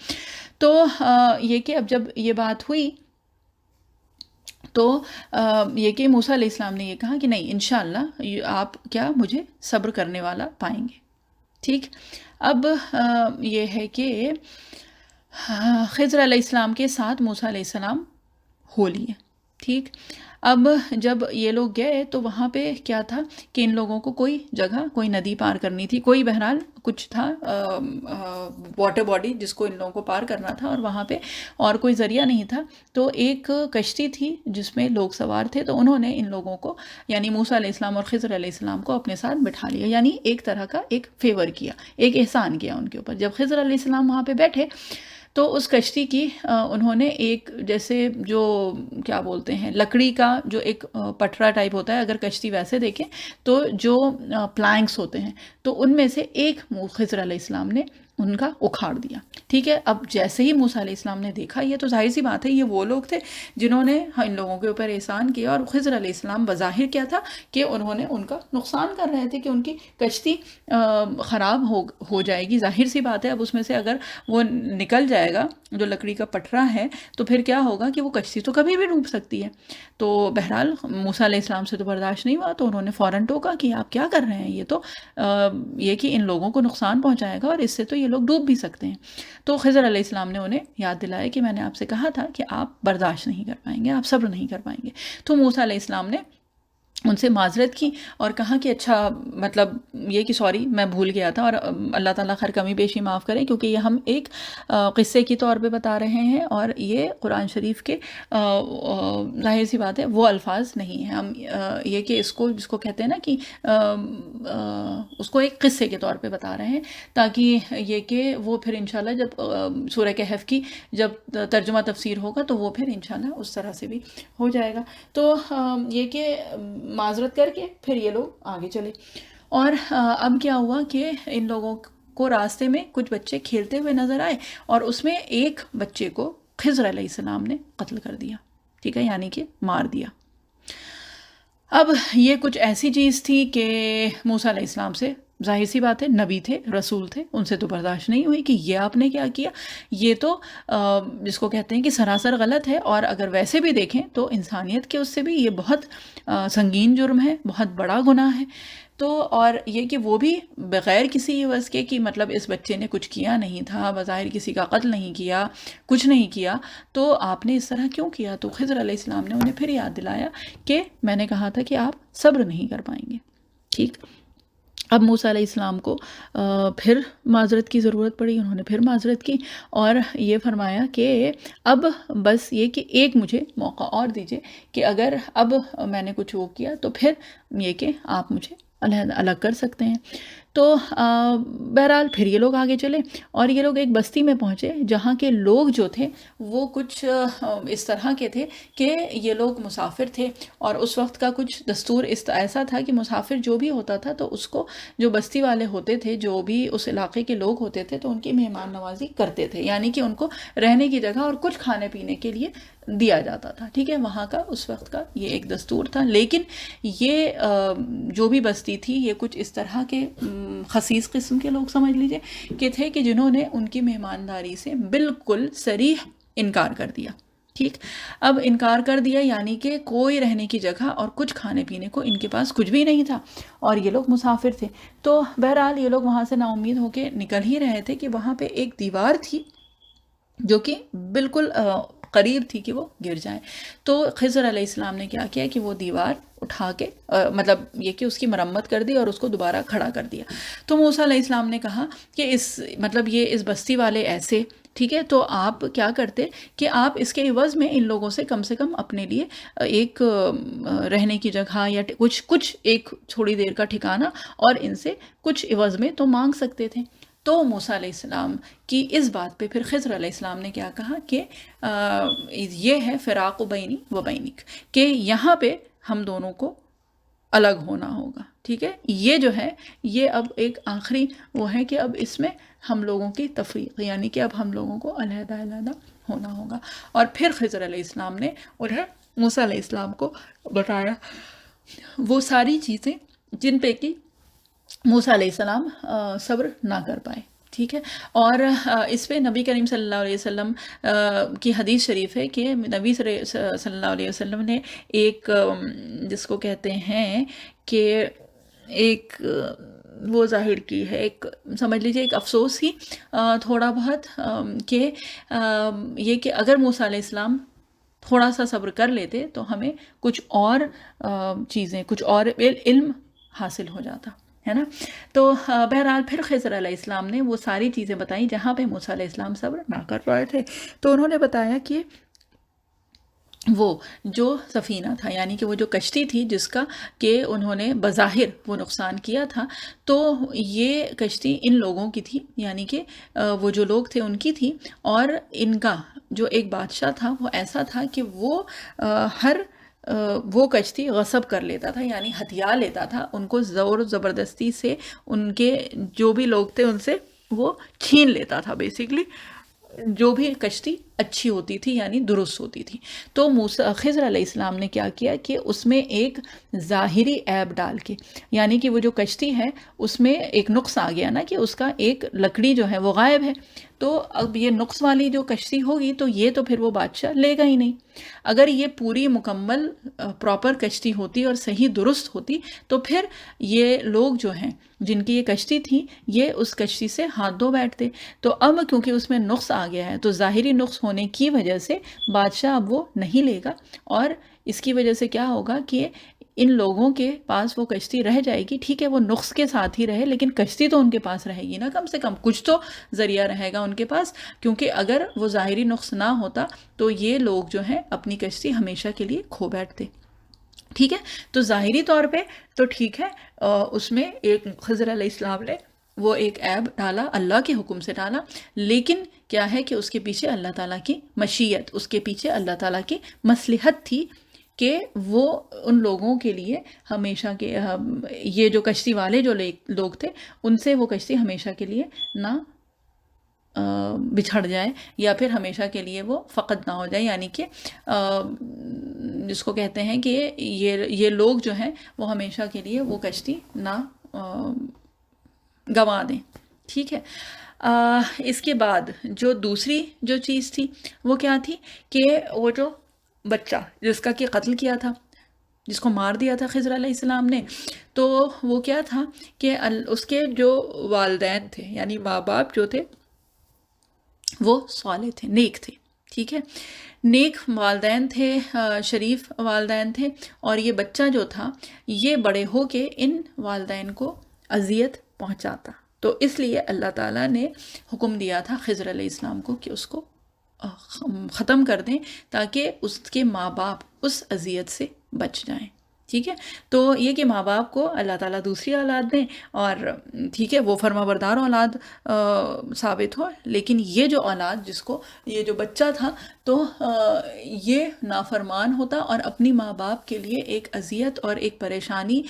A: تو یہ کہ اب جب یہ بات ہوئی تو یہ کہ موسیٰ علیہ السلام نے یہ کہا کہ نہیں، انشاءاللہ آپ کیا مجھے صبر کرنے والا پائیں گے، ٹھیک۔ اب یہ ہے کہ خضر علیہ السلام کے ساتھ موسیٰ علیہ السلام ہو لیے، ٹھیک۔ اب جب یہ لوگ گئے تو وہاں پہ کیا تھا کہ ان لوگوں کو کوئی جگہ، کوئی ندی پار کرنی تھی، کوئی بہرحال کچھ تھا واٹر باڈی جس کو ان لوگوں کو پار کرنا تھا، اور وہاں پہ اور کوئی ذریعہ نہیں تھا۔ تو ایک کشتی تھی جس میں لوگ سوار تھے، تو انہوں نے ان لوگوں کو یعنی موسیٰ علیہ السلام اور خضر علیہ السلام کو اپنے ساتھ بٹھا لیا، یعنی ایک طرح کا ایک فیور کیا، ایک احسان کیا ان کے اوپر۔ جب خضر علیہ السلام وہاں پہ بیٹھے تو اس کشتی کی انہوں نے ایک جیسے جو کیا بولتے ہیں لکڑی کا جو ایک پٹرا ٹائپ ہوتا ہے، اگر کشتی ویسے دیکھیں تو جو پلانکس ہوتے ہیں، تو ان میں سے ایک خضر علیہ السلام نے ان کا اکھاڑ دیا، ٹھیک ہے۔ اب جیسے ہی موسیٰ علیہ السلام نے دیکھا، یہ تو ظاہر سی بات ہے یہ وہ لوگ تھے جنہوں نے ان لوگوں کے اوپر احسان کیا، اور خضر علیہ السلام بظاہر کیا تھا کہ انہوں نے ان کا نقصان کر رہے تھے، کہ ان کی کشتی خراب ہو جائے گی، ظاہر سی بات ہے۔ اب اس میں سے اگر وہ نکل جائے گا جو لکڑی کا پٹرا ہے تو پھر کیا ہوگا کہ وہ کشتی تو کبھی بھی ڈوب سکتی ہے۔ تو بہرحال موسیٰ علیہ السلام سے تو برداشت نہیں ہوا، تو انہوں نے فوراً ٹوکا کہ آپ کیا کر رہے ہیں، یہ تو یہ کہ ان لوگوں کو نقصان پہنچائے گا اور اس سے تو یہ لوگ ڈوب بھی سکتے ہیں۔ تو خضر علیہ السلام نے انہیں یاد دلایا کہ میں نے آپ سے کہا تھا کہ آپ برداشت نہیں کر پائیں گے، آپ صبر نہیں کر پائیں گے۔ تو موسیٰ علیہ السلام نے ان سے معذرت کی اور کہا کہ اچھا، مطلب یہ کہ سوری میں بھول گیا تھا، اور اللہ تعالیٰ خیر کمی بیشی معاف کرے، کیونکہ یہ ہم ایک قصے کی طور پہ بتا رہے ہیں اور یہ قرآن شریف کے ظاہر سی بات ہے وہ الفاظ نہیں ہیں، ہم یہ کہ اس کو جس کو کہتے ہیں نا کہ اس کو ایک قصے کے طور پہ بتا رہے ہیں، تاکہ یہ کہ وہ پھر انشاءاللہ جب سورہ کہف کی جب ترجمہ تفسیر ہوگا تو وہ پھر انشاءاللہ اس طرح سے بھی ہو جائے گا۔ تو یہ کہ معذرت کر کے پھر یہ لوگ آگے چلے، اور اب کیا ہوا کہ ان لوگوں کو راستے میں کچھ بچے کھیلتے ہوئے نظر آئے، اور اس میں ایک بچے کو خضر علیہ السلام نے قتل کر دیا، ٹھیک ہے، یعنی کہ مار دیا۔ اب یہ کچھ ایسی چیز تھی کہ موسیٰ علیہ السلام سے ظاہر سی بات ہے، نبی تھے، رسول تھے، ان سے تو برداشت نہیں ہوئی کہ یہ آپ نے کیا کیا، یہ تو جس کو کہتے ہیں کہ سراسر غلط ہے، اور اگر ویسے بھی دیکھیں تو انسانیت کے اس سے بھی یہ بہت سنگین جرم ہے، بہت بڑا گناہ ہے۔ تو اور یہ کہ وہ بھی بغیر کسی عوض کے کہ مطلب اس بچے نے کچھ کیا نہیں تھا، بظاہر کسی کا قتل نہیں کیا، کچھ نہیں کیا، تو آپ نے اس طرح کیوں کیا؟ تو خضر علیہ السلام نے انہیں پھر یاد دلایا کہ میں نے کہا تھا کہ آپ صبر نہیں کر پائیں گے، ٹھیک۔ اب موسیٰ علیہ السلام کو پھر معذرت کی ضرورت پڑی، انہوں نے پھر معذرت کی اور یہ فرمایا کہ اب بس یہ کہ ایک مجھے موقع اور دیجئے کہ اگر اب میں نے کچھ وہ کیا تو پھر یہ کہ آپ مجھے الگ کر سکتے ہیں۔ تو بہرحال پھر یہ لوگ آگے چلے اور یہ لوگ ایک بستی میں پہنچے جہاں کے لوگ جو تھے وہ کچھ اس طرح کے تھے کہ یہ لوگ مسافر تھے، اور اس وقت کا کچھ دستور ایسا تھا کہ مسافر جو بھی ہوتا تھا تو اس کو جو بستی والے ہوتے تھے، جو بھی اس علاقے کے لوگ ہوتے تھے، تو ان کی مہمان نوازی کرتے تھے، یعنی کہ ان کو رہنے کی جگہ اور کچھ کھانے پینے کے لیے دیا جاتا تھا، ٹھیک ہے، وہاں کا اس وقت کا یہ ایک دستور تھا۔ لیکن یہ جو بھی بستی تھی یہ کچھ اس طرح کے خسیس قسم کے لوگ سمجھ لیجئے کہ تھے کہ جنہوں نے ان کی مہمانداری سے بالکل صریح انکار کر دیا، ٹھیک۔ اب انکار کر دیا یعنی کہ کوئی رہنے کی جگہ اور کچھ کھانے پینے کو ان کے پاس کچھ بھی نہیں تھا، اور یہ لوگ مسافر تھے۔ تو بہرحال یہ لوگ وہاں سے نا امید ہو کے نکل ہی رہے تھے کہ وہاں پہ ایک دیوار تھی جو کہ بالکل قریب تھی کہ وہ گر جائیں. تو خضر علیہ السلام نے کیا کیا کہ وہ دیوار اٹھا کے مطلب یہ کہ اس کی مرمت کر دی اور اس کو دوبارہ کھڑا کر دیا. تو موسیٰ علیہ السلام نے کہا کہ مطلب یہ اس بستی والے ایسے، ٹھیک ہے، تو آپ کیا کرتے کہ آپ اس کے عوض میں ان لوگوں سے کم اپنے لیے ایک رہنے کی جگہ یا کچھ ایک تھوڑی دیر کا ٹھکانہ اور ان سے کچھ عوض میں تو مانگ سکتے تھے. تو موسیٰ علیہ السلام کی اس بات پہ پھر خضر علیہ السلام نے کیا کہا کہ یہ ہے فراق بینی و بینک، کہ یہاں پہ ہم دونوں کو الگ ہونا ہوگا. ٹھیک ہے، یہ جو ہے یہ اب ایک آخری وہ ہے کہ اب اس میں ہم لوگوں کی تفریق، یعنی کہ اب ہم لوگوں کو علیحدہ علیحدہ ہونا ہوگا. اور پھر خضر علیہ السلام نے انہیں موسیٰ علیہ السلام کو بتایا وہ ساری چیزیں جن پہ کہ موسیٰ علیہ السلام صبر نہ کر پائے. ٹھیک ہے، اور اس پہ نبی کریم صلی اللہ علیہ وسلم کی حدیث شریف ہے کہ نبی صلی اللہ علیہ وسلم نے ایک جس کو کہتے ہیں کہ ایک وہ ظاہر کی ہے، ایک سمجھ لیجیے ایک افسوس ہی تھوڑا بہت کہ یہ کہ اگر موسیٰ علیہ السلام تھوڑا سا صبر کر لیتے تو ہمیں کچھ اور چیزیں، کچھ اور علم حاصل ہو جاتا ہے نا. تو بہرحال پھر خضر علیہ السلام نے وہ ساری چیزیں بتائیں جہاں پہ موسیٰ علیہ السلام صبر نہ کر رہے تھے. تو انہوں نے بتایا کہ وہ جو سفینہ تھا، یعنی کہ وہ جو کشتی تھی جس کا کہ انہوں نے بظاہر وہ نقصان کیا تھا، تو یہ کشتی ان لوگوں کی تھی، یعنی کہ وہ جو لوگ تھے ان کی تھی، اور ان کا جو ایک بادشاہ تھا وہ ایسا تھا کہ وہ وہ کشتی غصب کر لیتا تھا، یعنی ہتھیا لیتا تھا ان کو، زور و زبردستی سے ان کے جو بھی لوگ تھے ان سے وہ چھین لیتا تھا بیسیکلی جو بھی کشتی اچھی ہوتی تھی یعنی درست ہوتی تھی. تو خضر علیہ السلام نے کیا کیا کہ اس میں ایک ظاہری عیب ڈال کے، یعنی کہ وہ جو کشتی ہے اس میں ایک نقص آ گیا نا کہ اس کا ایک لکڑی جو ہے وہ غائب ہے. تو اب یہ نقص والی جو کشتی ہوگی تو یہ تو پھر وہ بادشاہ لے گا ہی نہیں. اگر یہ پوری مکمل پراپر کشتی ہوتی اور صحیح درست ہوتی تو پھر یہ لوگ جو ہیں جن کی یہ کشتی تھی یہ اس کشتی سے ہاتھ دھو بیٹھتے. تو اب کیونکہ اس میں نقص آ گیا ہے تو ظاہری نقص ہونے کی وجہ سے بادشاہ اب وہ نہیں لے گا، اور اس کی وجہ سے کیا ہوگا کہ ان لوگوں کے پاس وہ کشتی رہ جائے گی. ٹھیک ہے، وہ نقص کے ساتھ ہی رہے لیکن کشتی تو ان کے پاس رہے گی نا، کم سے کم کچھ تو ذریعہ رہے گا ان کے پاس، کیونکہ اگر وہ ظاہری نقص نہ ہوتا تو یہ لوگ جو ہیں اپنی کشتی ہمیشہ کے لیے کھو بیٹھتے. ٹھیک ہے، تو ظاہری طور پہ تو ٹھیک ہے اس میں ایک خضر علیہ السلام نے وہ ایک عیب ڈالا، اللہ کے حکم سے ڈالا، لیکن کیا ہے کہ اس کے پیچھے اللہ تعالیٰ کی مشیت، اس کے پیچھے اللہ تعالیٰ کی مصلحت تھی کہ وہ ان لوگوں کے لیے ہمیشہ کے یہ جو کشتی والے جو لوگ تھے ان سے وہ کشتی ہمیشہ کے لیے نہ بچھڑ جائے یا پھر ہمیشہ کے لیے وہ فقد نہ ہو جائے، یعنی کہ جس کو کہتے ہیں کہ یہ لوگ جو ہیں وہ ہمیشہ کے لیے وہ کشتی نہ گنوا دیں. ٹھیک ہے، اس کے بعد جو دوسری جو چیز تھی وہ کیا تھی کہ وہ جو بچہ جس کا کہ قتل کیا تھا، جس کو مار دیا تھا خضر علیہ السلام نے، تو وہ کیا تھا کہ اس کے جو والدین تھے یعنی ماں باپ جو تھے وہ صالح تھے، نیک تھے. ٹھیک ہے، نیک والدین تھے، شریف والدین تھے، اور یہ بچہ جو تھا یہ بڑے ہو کے ان والدین کو اذیت پہنچاتا. تو اس لیے اللہ تعالیٰ نے حکم دیا تھا خضر علیہ السلام کو کہ اس کو ختم کر دیں تاکہ اس کے ماں باپ اس اذیت سے بچ جائیں. ٹھیک ہے، تو یہ کہ ماں باپ کو اللہ تعالیٰ دوسری اولاد دیں اور ٹھیک ہے وہ فرما بردار اولاد ثابت ہو، لیکن یہ جو اولاد جس کو یہ جو بچہ تھا تو یہ نافرمان ہوتا اور اپنی ماں باپ کے لیے ایک اذیت اور ایک پریشانی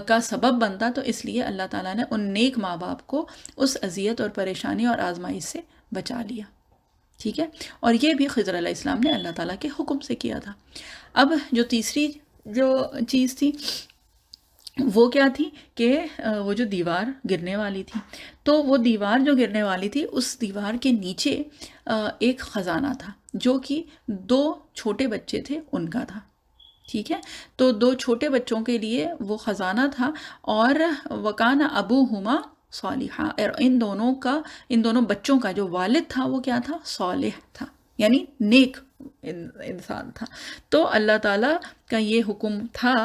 A: کا سبب بنتا. تو اس لیے اللہ تعالیٰ نے ان نیک ماں باپ کو اس اذیت اور پریشانی اور آزمائش سے بچا لیا. ٹھیک ہے، اور یہ بھی خضر علیہ السلام نے اللہ تعالیٰ کے حکم سے کیا تھا. اب جو تیسری جو چیز تھی وہ کیا تھی کہ وہ جو دیوار گرنے والی تھی، تو وہ دیوار جو گرنے والی تھی اس دیوار کے نیچے ایک خزانہ تھا جو کہ 2 چھوٹے بچے تھے ان کا تھا. ٹھیک ہے، تو 2 چھوٹے بچوں کے لیے وہ خزانہ تھا، اور وَكَانَ أَبُوهُمَا صالحا، اور ان دونوں بچوں کا جو والد تھا وہ کیا تھا؟ صالح تھا، یعنی نیک انسان تھا. تو اللہ تعالیٰ کا یہ حکم تھا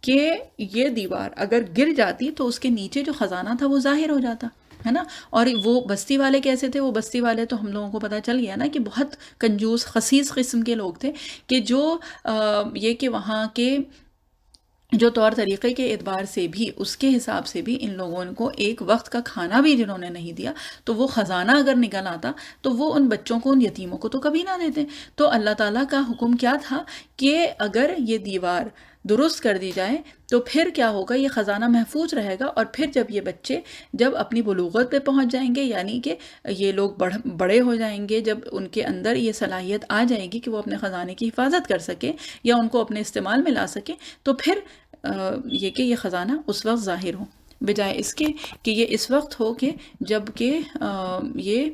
A: کہ یہ دیوار اگر گر جاتی تو اس کے نیچے جو خزانہ تھا وہ ظاہر ہو جاتا ہے نا. اور وہ بستی والے کیسے تھے؟ وہ بستی والے تو ہم لوگوں کو پتہ چل گیا نا کہ بہت کنجوس خسیس قسم کے لوگ تھے، کہ جو یہ کہ وہاں کے جو طور طریقے کے اعتبار سے بھی، اس کے حساب سے بھی ان لوگوں کو ایک وقت کا کھانا بھی جنہوں نے نہیں دیا، تو وہ خزانہ اگر نکل آتا تو وہ ان بچوں کو، ان یتیموں کو تو کبھی نہ دیتے. تو اللہ تعالیٰ کا حکم کیا تھا کہ اگر یہ دیوار درست کر دی جائے تو پھر کیا ہوگا، یہ خزانہ محفوظ رہے گا. اور پھر جب یہ بچے جب اپنی بلوغت پہ پہنچ جائیں گے، یعنی کہ یہ لوگ بڑے ہو جائیں گے، جب ان کے اندر یہ صلاحیت آ جائے گی کہ وہ اپنے خزانے کی حفاظت کر سکیں یا ان کو اپنے استعمال میں لا سکیں، تو پھر یہ کہ یہ خزانہ اس وقت ظاہر ہو، بجائے اس کے کہ یہ اس وقت ہو کہ جب کہ یہ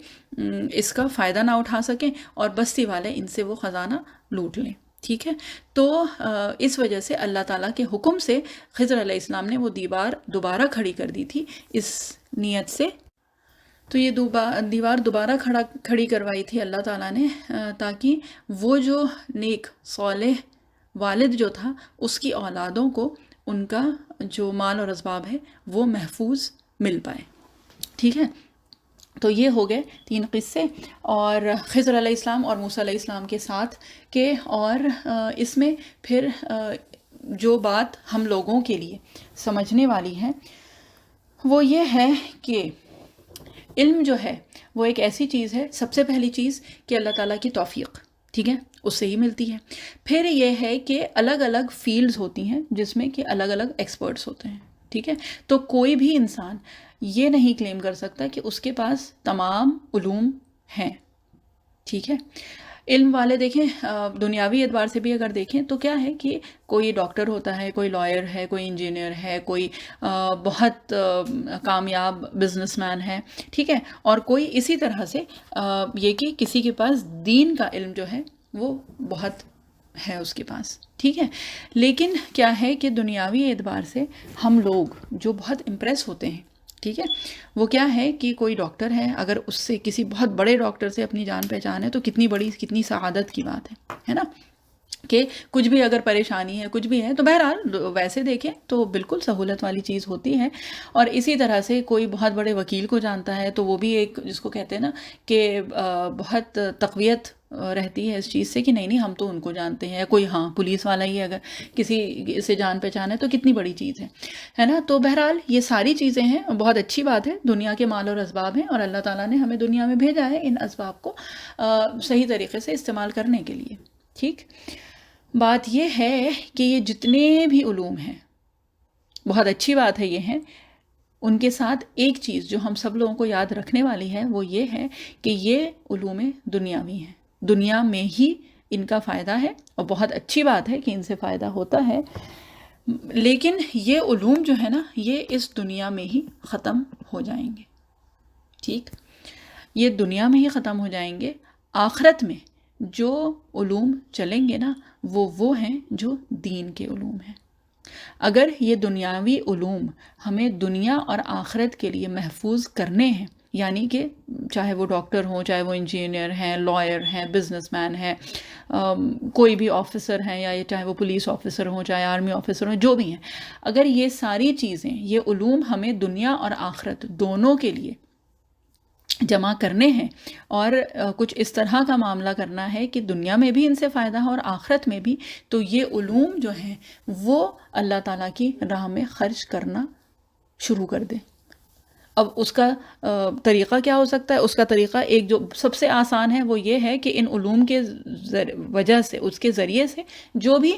A: اس کا فائدہ نہ اٹھا سکیں اور بستی والے ان سے وہ خزانہ لوٹ لیں. ٹھیک ہے. تو اس وجہ سے اللہ تعالیٰ کے حکم سے خضر علیہ السلام نے وہ دیوار دوبارہ کھڑی کر دی تھی اس نیت سے. تو یہ دیوار دوبارہ کھڑی کروائی تھی اللہ تعالیٰ نے تاکہ وہ جو نیک صالح والد جو تھا اس کی اولادوں کو ان کا جو مال اور اسباب ہے وہ محفوظ مل پائے. ٹھیک ہے. تو یہ ہو گئے 3 قصے، اور خضر علیہ السلام اور موسیٰ علیہ السلام کے ساتھ کے. اور اس میں پھر جو بات ہم لوگوں کے لیے سمجھنے والی ہے وہ یہ ہے کہ علم جو ہے وہ ایک ایسی چیز ہے، سب سے پہلی چیز کہ اللہ تعالیٰ کی توفیق، ٹھیک ہے، اس سے ہی ملتی ہے. پھر یہ ہے کہ الگ الگ فیلڈز ہوتی ہیں جس میں کہ الگ الگ ایکسپرٹس ہوتے ہیں. ٹھیک ہے. تو کوئی بھی انسان یہ نہیں کلیم کر سکتا کہ اس کے پاس تمام علوم ہیں. ٹھیک ہے. علم والے دیکھیں دنیاوی اعتبار سے بھی اگر دیکھیں تو کیا ہے کہ کوئی ڈاکٹر ہوتا ہے، کوئی لائر ہے، کوئی انجینئر ہے، کوئی بہت کامیاب بزنس مین ہے. ٹھیک ہے. اور کوئی اسی طرح سے یہ کہ کسی کے پاس دین کا علم جو ہے وہ بہت ہے اس کے پاس. ٹھیک ہے. لیکن کیا ہے کہ دنیاوی اعتبار سے ہم لوگ جو بہت امپریس ہوتے ہیں، ٹھیک ہے، وہ کیا ہے کہ کوئی ڈاکٹر ہے، اگر اس سے کسی بہت بڑے ڈاکٹر سے اپنی جان پہچان ہے تو کتنی سعادت کی بات ہے نا، کہ کچھ بھی اگر پریشانی ہے، کچھ بھی ہے تو بہرحال ویسے دیکھیں تو بالکل سہولت والی چیز ہوتی ہے. اور اسی طرح سے کوئی بہت بڑے وکیل کو جانتا ہے تو وہ بھی ایک جس کو کہتے ہیں نا کہ بہت تقویت رہتی ہے اس چیز سے کہ نہیں ہم تو ان کو جانتے ہیں. کوئی پولیس والا ہی اگر کسی سے جان پہچان ہے تو کتنی بڑی چیز ہے نا. تو بہرحال یہ ساری چیزیں ہیں، بہت اچھی بات ہے، دنیا کے مال اور اسباب ہیں، اور اللہ تعالیٰ نے ہمیں دنیا میں بھیجا ہے ان اسباب کو صحیح طریقے سے استعمال کرنے کے لیے. ٹھیک. بات یہ ہے کہ یہ جتنے بھی علوم ہیں، بہت اچھی بات ہے یہ ہے، ان کے ساتھ ایک چیز جو ہم سب لوگوں کو یاد رکھنے والی ہے وہ یہ ہے کہ یہ علوم دنیاوی ہیں، دنیا میں ہی ان کا فائدہ ہے، اور بہت اچھی بات ہے کہ ان سے فائدہ ہوتا ہے. لیکن یہ علوم جو ہے نا یہ اس دنیا میں ہی ختم ہو جائیں گے. ٹھیک. یہ دنیا میں ہی ختم ہو جائیں گے. آخرت میں جو علوم چلیں گے نا وہ ہیں جو دین کے علوم ہیں. اگر یہ دنیاوی علوم ہمیں دنیا اور آخرت کے لیے محفوظ کرنے ہیں، یعنی کہ چاہے وہ ڈاکٹر ہوں، چاہے وہ انجینئر ہیں، لائر ہیں، بزنس مین ہیں، کوئی بھی آفیسر ہیں، یا چاہے وہ پولیس آفیسر ہوں، چاہے آرمی آفیسر ہوں، جو بھی ہیں، اگر یہ ساری چیزیں، یہ علوم ہمیں دنیا اور آخرت دونوں کے لیے جمع کرنے ہیں اور کچھ اس طرح کا معاملہ کرنا ہے کہ دنیا میں بھی ان سے فائدہ ہے اور آخرت میں بھی، تو یہ علوم جو ہیں وہ اللہ تعالیٰ کی راہ میں خرچ کرنا شروع کر دیں. اب اس کا طریقہ کیا ہو سکتا ہے؟ اس کا طریقہ ایک جو سب سے آسان ہے وہ یہ ہے کہ ان علوم کے وجہ سے، اس کے ذریعے سے جو بھی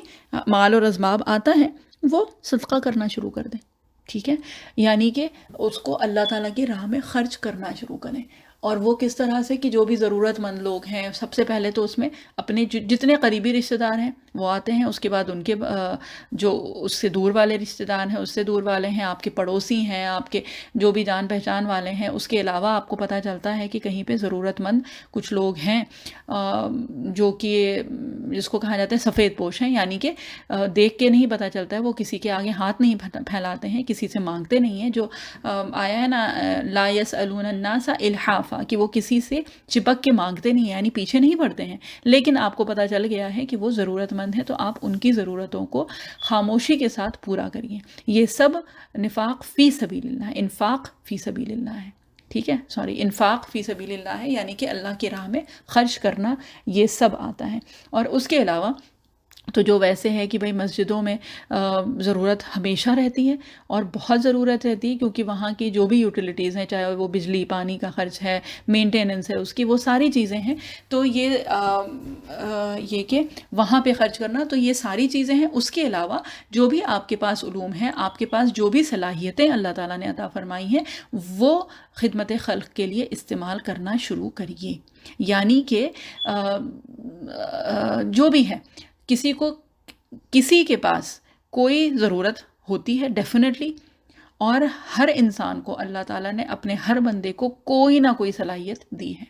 A: مال اور اسباب آتا ہے وہ صدقہ کرنا شروع کر دیں. ٹھیک ہے. یعنی کہ اس کو اللہ تعالیٰ کی راہ میں خرچ کرنا شروع کریں. اور وہ کس طرح سے کہ جو بھی ضرورت مند لوگ ہیں، سب سے پہلے تو اس میں اپنے جتنے قریبی رشتہ دار ہیں وہ آتے ہیں، اس کے بعد ان کے جو اس سے دور والے رشتہ دار ہیں، اس سے دور والے ہیں، آپ کے پڑوسی ہیں، آپ کے جو بھی جان پہچان والے ہیں، اس کے علاوہ آپ کو پتہ چلتا ہے کہ کہیں پہ ضرورت مند کچھ لوگ ہیں جو کہ جس کو کہا جاتا ہے سفید پوش ہیں، یعنی کہ دیکھ کے نہیں پتہ چلتا ہے، وہ کسی کے آگے ہاتھ نہیں پھیلاتے ہیں، کسی سے مانگتے نہیں ہیں، جو آیا ہے نا لا یسألون الناس الحافا، کہ وہ کسی سے چپک کے مانگتے نہیں ہیں، یعنی پیچھے نہیں پڑتے ہیں، لیکن آپ کو پتہ چل گیا ہے کہ وہ ضرورت مند ہے تو آپ ان کی ضرورتوں کو خاموشی کے ساتھ پورا کریے. یہ سب نفاق فی سبیل اللہ ہے، انفاق فی سبیل اللہ ہے، ٹھیک ہے، انفاق فی سبیل اللہ ہے، یعنی کہ اللہ کی راہ میں خرچ کرنا، یہ سب آتا ہے. اور اس کے علاوہ تو جو ویسے ہے کہ بھئی مسجدوں میں ضرورت ہمیشہ رہتی ہے اور بہت ضرورت رہتی ہے، کیونکہ وہاں کی جو بھی یوٹیلیٹیز ہیں، چاہے وہ بجلی پانی کا خرچ ہے، مینٹیننس ہے اس کی، وہ ساری چیزیں ہیں، تو یہ کہ وہاں پہ خرچ کرنا، تو یہ ساری چیزیں ہیں. اس کے علاوہ جو بھی آپ کے پاس علوم ہیں، آپ کے پاس جو بھی صلاحیتیں اللہ تعالیٰ نے عطا فرمائی ہیں، وہ خدمت خلق کے لیے استعمال کرنا شروع کریے. یعنی کہ جو بھی ہے، کسی کے پاس کوئی ضرورت ہوتی ہے ڈیفینیٹلی، اور ہر انسان کو اللہ تعالیٰ نے اپنے ہر بندے کو کوئی نہ کوئی صلاحیت دی ہے.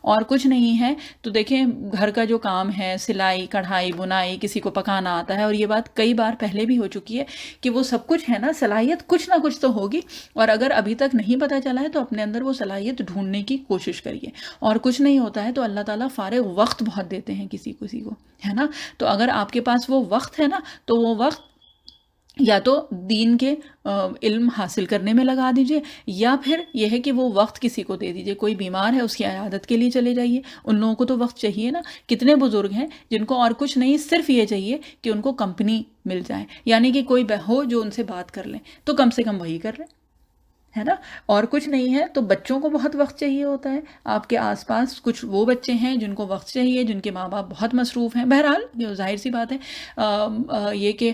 A: اور کچھ نہیں ہے تو دیکھیں گھر کا جو کام ہے، سلائی کڑھائی بنائی، کسی کو پکانا آتا ہے، اور یہ بات کئی بار پہلے بھی ہو چکی ہے کہ وہ سب کچھ ہے نا، صلاحیت کچھ نہ کچھ تو ہوگی، اور اگر ابھی تک نہیں پتہ چلا ہے تو اپنے اندر وہ صلاحیت ڈھونڈنے کی کوشش کریے. اور کچھ نہیں ہوتا ہے تو اللہ تعالیٰ فارغ وقت بہت دیتے ہیں کسی کو، ہے نا. تو اگر آپ کے پاس وہ وقت ہے نا، تو وہ وقت یا تو دین کے علم حاصل کرنے میں لگا دیجئے، یا پھر یہ ہے کہ وہ وقت کسی کو دے دیجئے. کوئی بیمار ہے، اس کی عیادت کے لیے چلے جائیے. ان لوگوں کو تو وقت چاہیے نا. کتنے بزرگ ہیں جن کو اور کچھ نہیں، صرف یہ چاہیے کہ ان کو کمپنی مل جائے، یعنی کہ کوئی ہو جو ان سے بات کر لیں، تو کم سے کم وہی کر لیں، ہے نا. اور کچھ نہیں ہے تو بچوں کو بہت وقت چاہیے ہوتا ہے. آپ کے آس پاس کچھ وہ بچے ہیں جن کو وقت چاہیے، جن کے ماں باپ بہت مصروف ہیں. بہرحال یہ ظاہر سی بات ہے، یہ کہ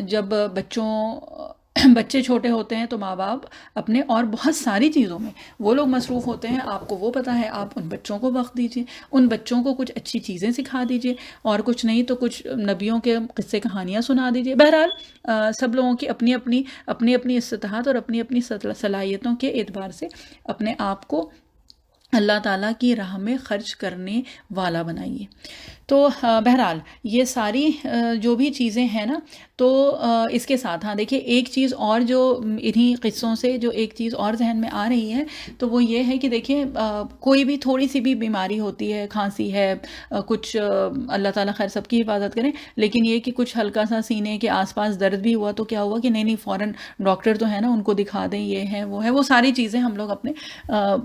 A: جب بچے چھوٹے ہوتے ہیں تو ماں باپ اپنے اور بہت ساری چیزوں میں وہ لوگ مصروف ہوتے ہیں. آپ کو وہ پتہ ہے، آپ ان بچوں کو وقت دیجیے، ان بچوں کو کچھ اچھی چیزیں سکھا دیجیے، اور کچھ نہیں تو کچھ نبیوں کے قصے کہانیاں سنا دیجیے. بہرحال سب لوگوں کی اپنی اپنی استطاعت اور اپنی اپنی صلاحیتوں کے اعتبار سے اپنے آپ کو اللہ تعالیٰ کی راہ میں خرچ کرنے والا بنائیے. تو بہرحال یہ ساری جو بھی چیزیں ہیں نا، تو اس کے ساتھ ہاں دیکھیے ایک چیز اور جو انہی قصوں سے جو ایک چیز اور ذہن میں آ رہی ہے، تو وہ یہ ہے کہ دیکھیے کوئی بھی تھوڑی سی بھی بیماری ہوتی ہے، کھانسی ہے، کچھ اللہ تعالیٰ خیر سب کی حفاظت کریں، لیکن یہ کہ کچھ ہلکا سا سینے کے آس پاس درد بھی ہوا تو کیا ہوا کہ نہیں فوراً ڈاکٹر تو ہے نا، ان کو دکھا دیں، یہ ہے وہ ساری چیزیں ہم لوگ اپنے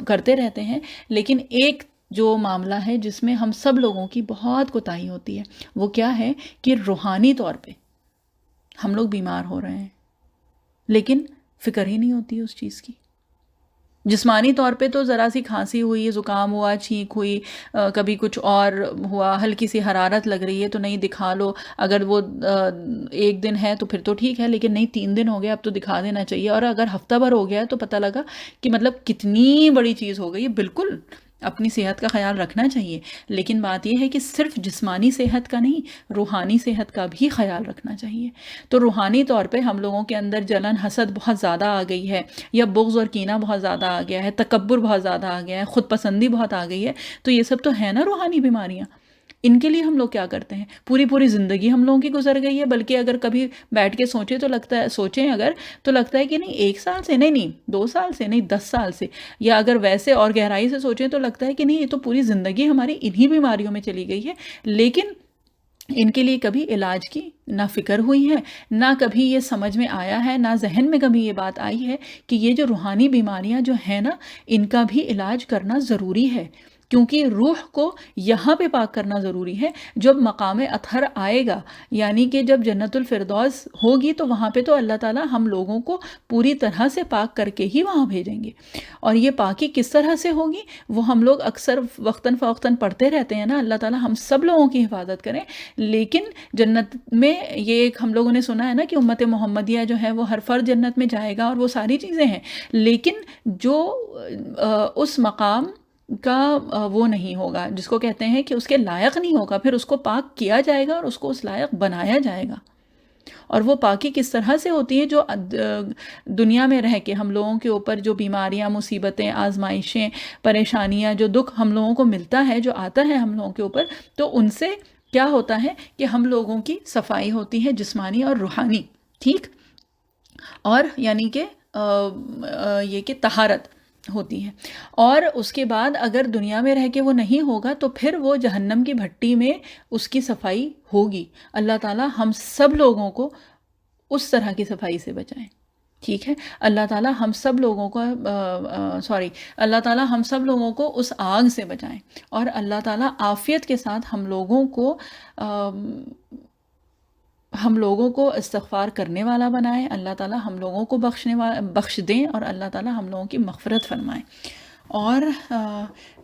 A: کرتے رہتے ہیں. لیکن ایک جو معاملہ ہے جس میں ہم سب لوگوں کی بہت کوتاہی ہوتی ہے، وہ کیا ہے کہ روحانی طور پہ ہم لوگ بیمار ہو رہے ہیں لیکن فکر ہی نہیں ہوتی اس چیز کی. جسمانی طور پہ تو ذرا سی کھانسی ہوئی، زکام ہوا، چھینک ہوئی، کبھی کچھ اور ہوا، ہلکی سی حرارت لگ رہی ہے تو نہیں دکھا لو. اگر وہ 1 دن ہے تو پھر تو ٹھیک ہے، لیکن نہیں 3 دن ہو گیا اب تو دکھا دینا چاہیے. اور اگر ہفتہ بھر ہو گیا ہے تو پتہ لگا کہ مطلب کتنی بڑی چیز ہو گئی ہے. بالکل اپنی صحت کا خیال رکھنا چاہیے، لیکن بات یہ ہے کہ صرف جسمانی صحت کا نہیں، روحانی صحت کا بھی خیال رکھنا چاہیے. تو روحانی طور پہ ہم لوگوں کے اندر جلن حسد بہت زیادہ آ گئی ہے، یا بغض اور کینہ بہت زیادہ آ گیا ہے، تکبر بہت زیادہ آ گیا ہے، خود پسندی بہت آ گئی ہے. تو یہ سب تو ہے نا روحانی بیماریاں. ان کے لیے ہم لوگ کیا کرتے ہیں؟ پوری زندگی ہم لوگوں کی گزر گئی ہے. بلکہ اگر کبھی بیٹھ کے سوچیں تو لگتا ہے کہ نہیں 1 سال سے نہیں 2 سال سے نہیں 10 سال سے، یا اگر ویسے اور گہرائی سے سوچیں تو لگتا ہے کہ نہیں یہ تو پوری زندگی ہماری انہی بیماریوں میں چلی گئی ہے. لیکن ان کے لیے کبھی علاج کی نہ فکر ہوئی ہے، نہ کبھی یہ سمجھ میں آیا ہے، نہ ذہن میں کبھی یہ بات آئی ہے کہ یہ جو روحانی بیماریاں جو ہیں نا، ان کا بھی علاج کرنا ضروری ہے. کیونکہ روح کو یہاں پہ پاک کرنا ضروری ہے. جب مقام اطہر آئے گا، یعنی کہ جب جنت الفردوس ہوگی، تو وہاں پہ تو اللہ تعالیٰ ہم لوگوں کو پوری طرح سے پاک کر کے ہی وہاں بھیجیں گے. اور یہ پاکی کس طرح سے ہوگی وہ ہم لوگ اکثر وقتاً فوقتاً پڑھتے رہتے ہیں نا. اللہ تعالیٰ ہم سب لوگوں کی حفاظت کریں. لیکن جنت میں یہ ایک ہم لوگوں نے سنا ہے نا کہ امت محمدیہ جو ہے وہ ہر فرد جنت میں جائے گا، اور وہ ساری چیزیں ہیں. لیکن جو اس مقام کا وہ نہیں ہوگا، جس کو کہتے ہیں کہ اس کے لائق نہیں ہوگا، پھر اس کو پاک کیا جائے گا اور اس کو اس لائق بنایا جائے گا۔ اور وہ پاکی کس طرح سے ہوتی ہے؟ جو دنیا میں رہ کے ہم لوگوں کے اوپر جو بیماریاں، مصیبتیں، آزمائشیں، پریشانیاں، جو دکھ ہم لوگوں کو ملتا ہے، جو آتا ہے ہم لوگوں کے اوپر، تو ان سے کیا ہوتا ہے کہ ہم لوگوں کی صفائی ہوتی ہے، جسمانی اور روحانی، ٹھیک، اور یعنی کہ یہ کہ طہارت ہوتی ہے۔ اور اس کے بعد اگر دنیا میں رہ کے وہ نہیں ہوگا تو پھر وہ جہنم کی بھٹی میں اس کی صفائی ہوگی۔ اللہ تعالیٰ ہم سب لوگوں کو اس طرح کی صفائی سے بچائیں، ٹھیک ہے؟ اللہ تعالیٰ ہم سب لوگوں کو اللہ تعالیٰ ہم سب لوگوں کو اس آگ سے بچائیں، اور اللہ تعالیٰ عافیت کے ساتھ ہم لوگوں کو استغفار کرنے والا بنائے، اللہ تعالیٰ ہم لوگوں کو بخش دیں، اور اللہ تعالیٰ ہم لوگوں کی مغفرت فرمائے۔ اور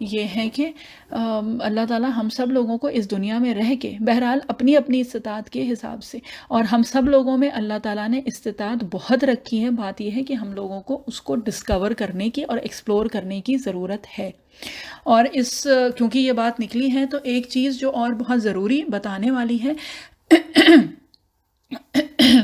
A: یہ ہے کہ اللہ تعالیٰ ہم سب لوگوں کو اس دنیا میں رہ کے، بہرحال اپنی اپنی استطاعت کے حساب سے، اور ہم سب لوگوں میں اللہ تعالیٰ نے استطاعت بہت رکھی ہے، بات یہ ہے کہ ہم لوگوں کو اس کو ڈسکور کرنے کی اور ایکسپلور کرنے کی ضرورت ہے۔ اور کیونکہ یہ بات نکلی ہے تو ایک چیز جو اور بہت ضروری بتانے والی ہے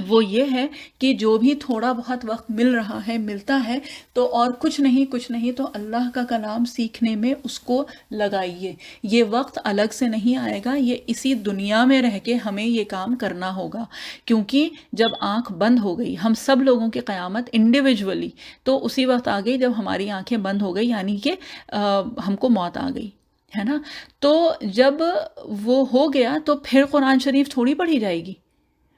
A: وہ یہ ہے کہ جو بھی تھوڑا بہت وقت ملتا ہے تو اور کچھ نہیں تو اللہ کا کلام سیکھنے میں اس کو لگائیے۔ یہ وقت الگ سے نہیں آئے گا، یہ اسی دنیا میں رہ کے ہمیں یہ کام کرنا ہوگا، کیونکہ جب آنکھ بند ہو گئی، ہم سب لوگوں کی قیامت انڈیویجولی تو اسی وقت آ گئی جب ہماری آنکھیں بند ہو گئی، یعنی کہ ہم کو موت آ گئی، ہے نا؟ تو جب وہ ہو گیا تو پھر قرآن شریف تھوڑی پڑھی جائے گی،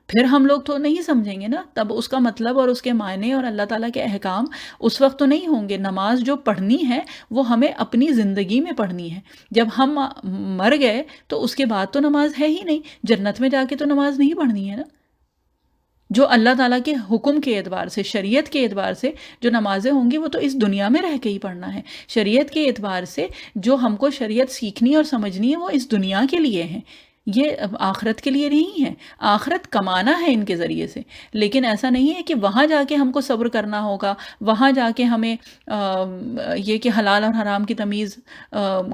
A: پھر ہم لوگ تو نہیں سمجھیں گے نا، تب اس کا مطلب اور اس کے معنی اور اللہ تعالیٰ کے احکام اس وقت تو نہیں ہوں گے۔ نماز جو پڑھنی ہے وہ ہمیں اپنی زندگی میں پڑھنی ہے۔ جب ہم مر گئے تو اس کے بعد تو نماز ہے ہی نہیں، جنت میں جا کے تو نماز نہیں پڑھنی ہے نا۔ جو اللہ تعالیٰ کے حکم کے اعتبار سے، شریعت کے اعتبار سے جو نمازیں ہوں گی وہ تو اس دنیا میں رہ کے ہی پڑھنا ہے۔ شریعت کے اعتبار سے جو ہم کو شریعت سیکھنی اور سمجھنی ہے وہ اس دنیا کے لیے ہیں، یہ آخرت کے لیے نہیں ہے۔ آخرت کمانا ہے ان کے ذریعے سے، لیکن ایسا نہیں ہے کہ وہاں جا کے ہم کو صبر کرنا ہوگا، وہاں جا کے ہمیں یہ کہ حلال اور حرام کی تمیز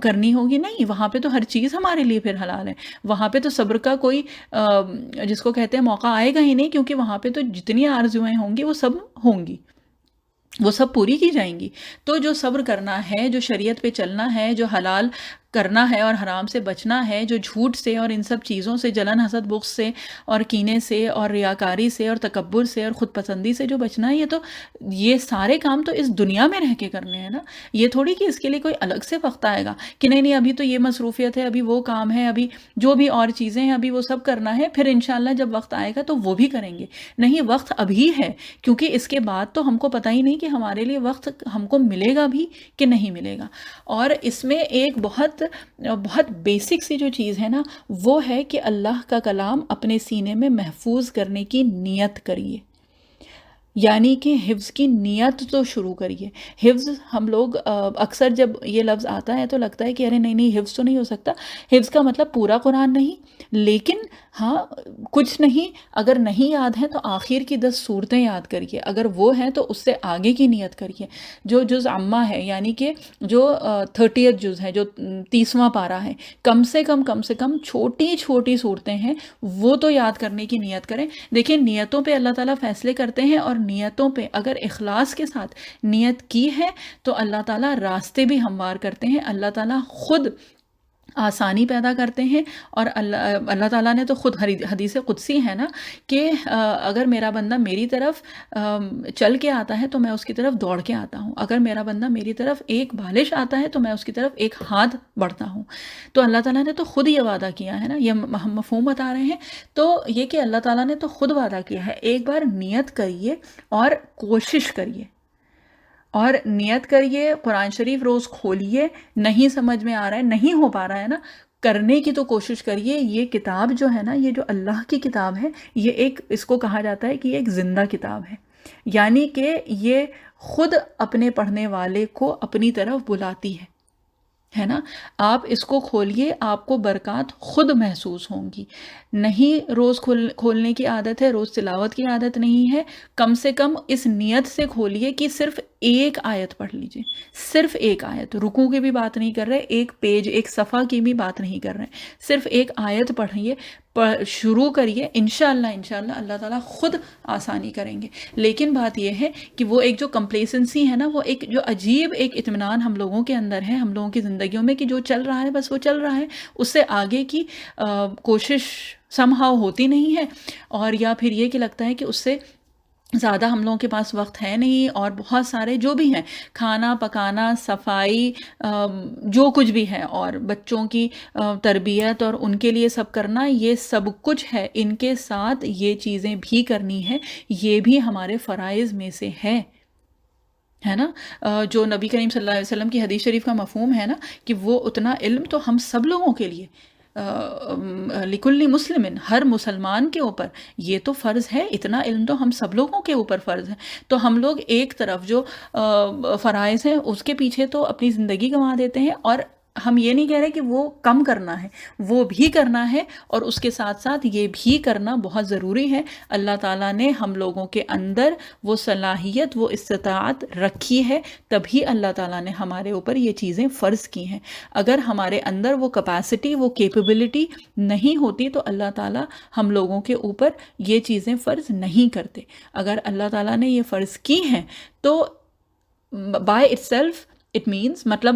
A: کرنی ہوگی، نہیں، وہاں پہ تو ہر چیز ہمارے لیے پھر حلال ہے، وہاں پہ تو صبر کا کوئی جس کو کہتے ہیں موقع آئے گا ہی نہیں، کیونکہ وہاں پہ تو جتنی آرزوئیں ہوں گی وہ سب ہوں گی، وہ سب پوری کی جائیں گی۔ تو جو صبر کرنا ہے، جو شریعت پہ چلنا ہے، جو حلال کرنا ہے اور حرام سے بچنا ہے، جو جھوٹ سے اور ان سب چیزوں سے، جلن، حسد، بغض سے اور کینے سے اور ریاکاری سے اور تکبر سے اور خود پسندی سے جو بچنا ہے، یہ سارے کام تو اس دنیا میں رہ کے کرنے ہیں نا۔ یہ تھوڑی کہ اس کے لیے کوئی الگ سے وقت آئے گا کہ نہیں ابھی تو یہ مصروفیت ہے، ابھی وہ کام ہے، ابھی جو بھی اور چیزیں ہیں ابھی وہ سب کرنا ہے، پھر انشاءاللہ جب وقت آئے گا تو وہ بھی کریں گے۔ نہیں، وقت ابھی ہے، کیونکہ اس کے بعد تو ہم کو پتہ ہی نہیں کہ ہمارے لیے وقت ہم کو ملے گا بھی کہ نہیں ملے گا۔ اور اس میں ایک بہت بیسک سی جو چیز ہے نا، وہ ہے کہ اللہ کا کلام اپنے سینے میں محفوظ کرنے کی نیت کریے، یعنی کہ حفظ کی نیت تو شروع کریے۔ حفظ ہم لوگ اکثر جب یہ لفظ آتا ہے تو لگتا ہے کہ ارے نہیں حفظ تو نہیں ہو سکتا۔ حفظ کا مطلب پورا قرآن نہیں، لیکن ہاں کچھ نہیں، اگر نہیں یاد ہے تو آخر کی 10 صورتیں یاد کریے، اگر وہ ہیں تو اس سے آگے کی نیت کریے۔ جو جز عامہ ہے، یعنی کہ جو 30th جز ہے، جو 30واں پارہ ہے، کم سے کم چھوٹی چھوٹی صورتیں ہیں، وہ تو یاد کرنے کی نیت کریں۔ دیکھیں، نیتوں پہ اللہ تعالیٰ فیصلے کرتے ہیں، اور نیتوں پہ اگر اخلاص کے ساتھ نیت کی ہے تو اللہ تعالیٰ راستے بھی ہموار کرتے ہیں، اللہ تعالیٰ خود آسانی پیدا کرتے ہیں۔ اور اللہ تعالیٰ نے تو خود حدیث قدسی ہے نا کہ اگر میرا بندہ میری طرف چل کے آتا ہے تو میں اس کی طرف دوڑ کے آتا ہوں، اگر میرا بندہ میری طرف ایک بالش آتا ہے تو میں اس کی طرف ایک ہاتھ بڑھتا ہوں۔ تو اللہ تعالیٰ نے تو خود یہ وعدہ کیا ہے نا، یہ ہم مفہوم بتا رہے ہیں، تو یہ کہ اللہ تعالیٰ نے تو خود وعدہ کیا ہے۔ ایک بار نیت کریے اور کوشش کریے، اور نیت کریے، قرآن شریف روز کھولیے، نہیں سمجھ میں آ رہا ہے، نہیں ہو پا رہا ہے نا، کرنے کی تو کوشش کریے۔ یہ کتاب جو ہے نا، یہ جو اللہ کی کتاب ہے، یہ اس کو کہا جاتا ہے کہ یہ ایک زندہ کتاب ہے، یعنی کہ یہ خود اپنے پڑھنے والے کو اپنی طرف بلاتی ہے نا۔ آپ اس کو کھولیے، آپ کو برکات خود محسوس ہوں گی۔ نہیں روز کھولنے کی عادت ہے، روز تلاوت کی عادت نہیں ہے، کم سے کم اس نیت سے کھولیے کہ صرف ایک آیت پڑھ لیجئے، صرف ایک آیت، رکوع کی بھی بات نہیں کر رہے، ایک پیج ایک صفحہ کی بھی بات نہیں کر رہے، صرف ایک آیت پڑھیے، شروع کریے، انشاءاللہ اللہ تعالیٰ خود آسانی کریں گے۔ لیکن بات یہ ہے کہ وہ ایک جو کمپلیسنسی ہے نا، وہ ایک جو عجیب ایک اطمینان ہم لوگوں کے اندر ہے، ہم لوگوں کی زندگیوں میں، کہ جو چل رہا ہے بس وہ چل رہا ہے، اس سے آگے کی کوشش somehow ہوتی نہیں ہے، اور یا پھر یہ کہ لگتا ہے کہ اس سے زیادہ ہم لوگوں کے پاس وقت ہے نہیں، اور بہت سارے جو بھی ہیں، کھانا پکانا، صفائی، جو کچھ بھی ہے، اور بچوں کی تربیت اور ان کے لیے سب کرنا، یہ سب کچھ ہے، ان کے ساتھ یہ چیزیں بھی کرنی ہے، یہ بھی ہمارے فرائض میں سے ہے نا۔ جو نبی کریم صلی اللہ علیہ وسلم کی حدیث شریف کا مفہوم ہے نا، کہ وہ اتنا علم تو ہم سب لوگوں کے لیے، لکل مسلم، ہر مسلمان کے اوپر یہ تو فرض ہے، اتنا علم تو ہم سب لوگوں کے اوپر فرض ہے۔ تو ہم لوگ ایک طرف جو فرائض ہیں اس کے پیچھے تو اپنی زندگی گنوا دیتے ہیں، اور ہم یہ نہیں کہہ رہے کہ وہ کم کرنا ہے، وہ بھی کرنا ہے، اور اس کے ساتھ ساتھ یہ بھی کرنا بہت ضروری ہے۔ اللہ تعالیٰ نے ہم لوگوں کے اندر وہ صلاحیت، وہ استطاعت رکھی ہے، تبھی اللہ تعالیٰ نے ہمارے اوپر یہ چیزیں فرض کی ہیں۔ اگر ہمارے اندر وہ کیپیسٹی، وہ کیپیبلٹی نہیں ہوتی تو اللہ تعالیٰ ہم لوگوں کے اوپر یہ چیزیں فرض نہیں کرتے۔ اگر اللہ تعالیٰ نے یہ فرض کی ہیں تو by it self it means, مطلب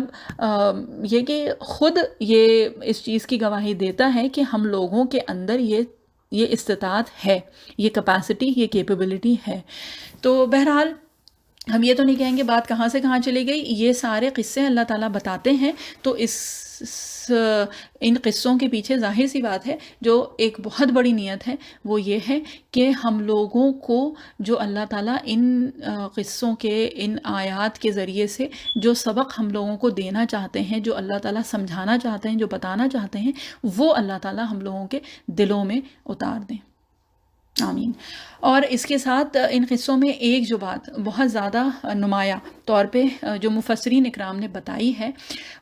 A: یہ کہ خود یہ اس چیز کی گواہی دیتا ہے کہ ہم لوگوں کے اندر یہ استطاعت ہے، یہ کیپیسٹی، یہ کیپیبلٹی ہے۔ تو بہرحال ہم یہ تو نہیں کہیں گے بات کہاں سے کہاں چلی گئی، یہ سارے قصے اللہ تعالیٰ بتاتے ہیں، تو ان قصوں کے پیچھے ظاہر سی بات ہے، جو ایک بہت بڑی نیت ہے، وہ یہ ہے کہ ہم لوگوں کو جو اللہ تعالیٰ ان قصوں کے، ان آیات کے ذریعے سے جو سبق ہم لوگوں کو دینا چاہتے ہیں، جو اللہ تعالیٰ سمجھانا چاہتے ہیں، جو بتانا چاہتے ہیں، وہ اللہ تعالیٰ ہم لوگوں کے دلوں میں اتار دیں، آمین۔ اور اس کے ساتھ ان قصوں میں ایک جو بات بہت زیادہ نمایاں طور پہ جو مفسرین اکرام نے بتائی ہے،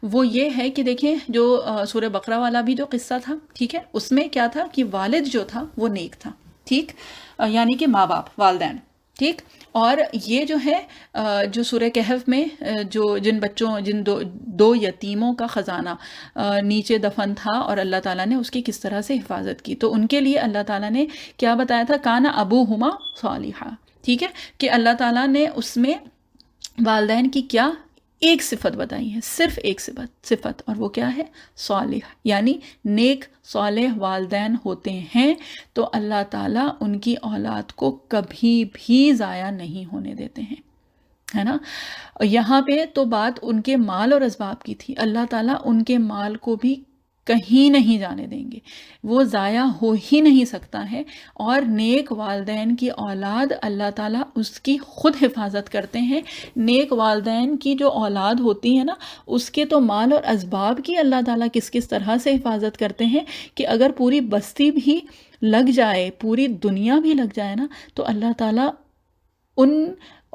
A: وہ یہ ہے کہ دیکھیں، جو سورہ بقرہ والا بھی جو قصہ تھا، ٹھیک ہے، اس میں کیا تھا کہ والد جو تھا وہ نیک تھا، ٹھیک، یعنی کہ ماں باپ، والدین، ٹھیک۔ اور یہ جو ہے جو سورہ کہف میں جن بچوں، جن دو یتیموں کا خزانہ نیچے دفن تھا، اور اللہ تعالیٰ نے اس کی کس طرح سے حفاظت کی، تو ان کے لیے اللہ تعالیٰ نے کیا بتایا تھا، کانا ابوہما صالحا، ٹھیک ہے، کہ اللہ تعالیٰ نے اس میں والدین کی کیا ایک صفت بتائی ہے، صرف ایک صفت، اور وہ کیا ہے، صالح، یعنی نیک صالح والدین ہوتے ہیں تو اللہ تعالیٰ ان کی اولاد کو کبھی بھی ضائع نہیں ہونے دیتے ہیں، ہے نا۔ یہاں پہ تو بات ان کے مال اور اسباب کی تھی، اللہ تعالیٰ ان کے مال کو بھی کہیں نہیں جانے دیں گے، وہ ضائع ہو ہی نہیں سکتا ہے، اور نیک والدین کی اولاد اللہ تعالیٰ اس کی خود حفاظت کرتے ہیں۔ نیک والدین کی جو اولاد ہوتی ہے نا، اس کے تو مال اور اسباب کی اللہ تعالیٰ کس طرح سے حفاظت کرتے ہیں کہ اگر پوری بستی بھی لگ جائے، پوری دنیا بھی لگ جائے نا، تو اللہ تعالیٰ ان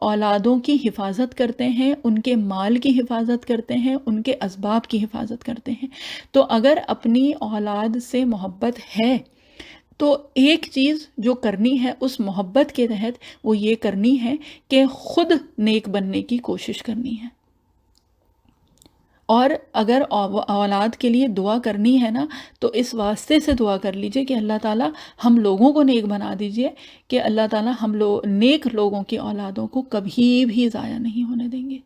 A: اولادوں کی حفاظت کرتے ہیں، ان کے مال کی حفاظت کرتے ہیں، ان کے اسباب کی حفاظت کرتے ہیں۔ تو اگر اپنی اولاد سے محبت ہے تو ایک چیز جو کرنی ہے اس محبت کے تحت، وہ یہ کرنی ہے کہ خود نیک بننے کی کوشش کرنی ہے، اور اگر اولاد کے لیے دعا کرنی ہے نا، تو اس واسطے سے دعا کر لیجئے کہ اللہ تعالیٰ ہم لوگوں کو نیک بنا دیجئے، کہ اللہ تعالیٰ نیک لوگوں کی اولادوں کو کبھی بھی ضائع نہیں ہونے دیں گے،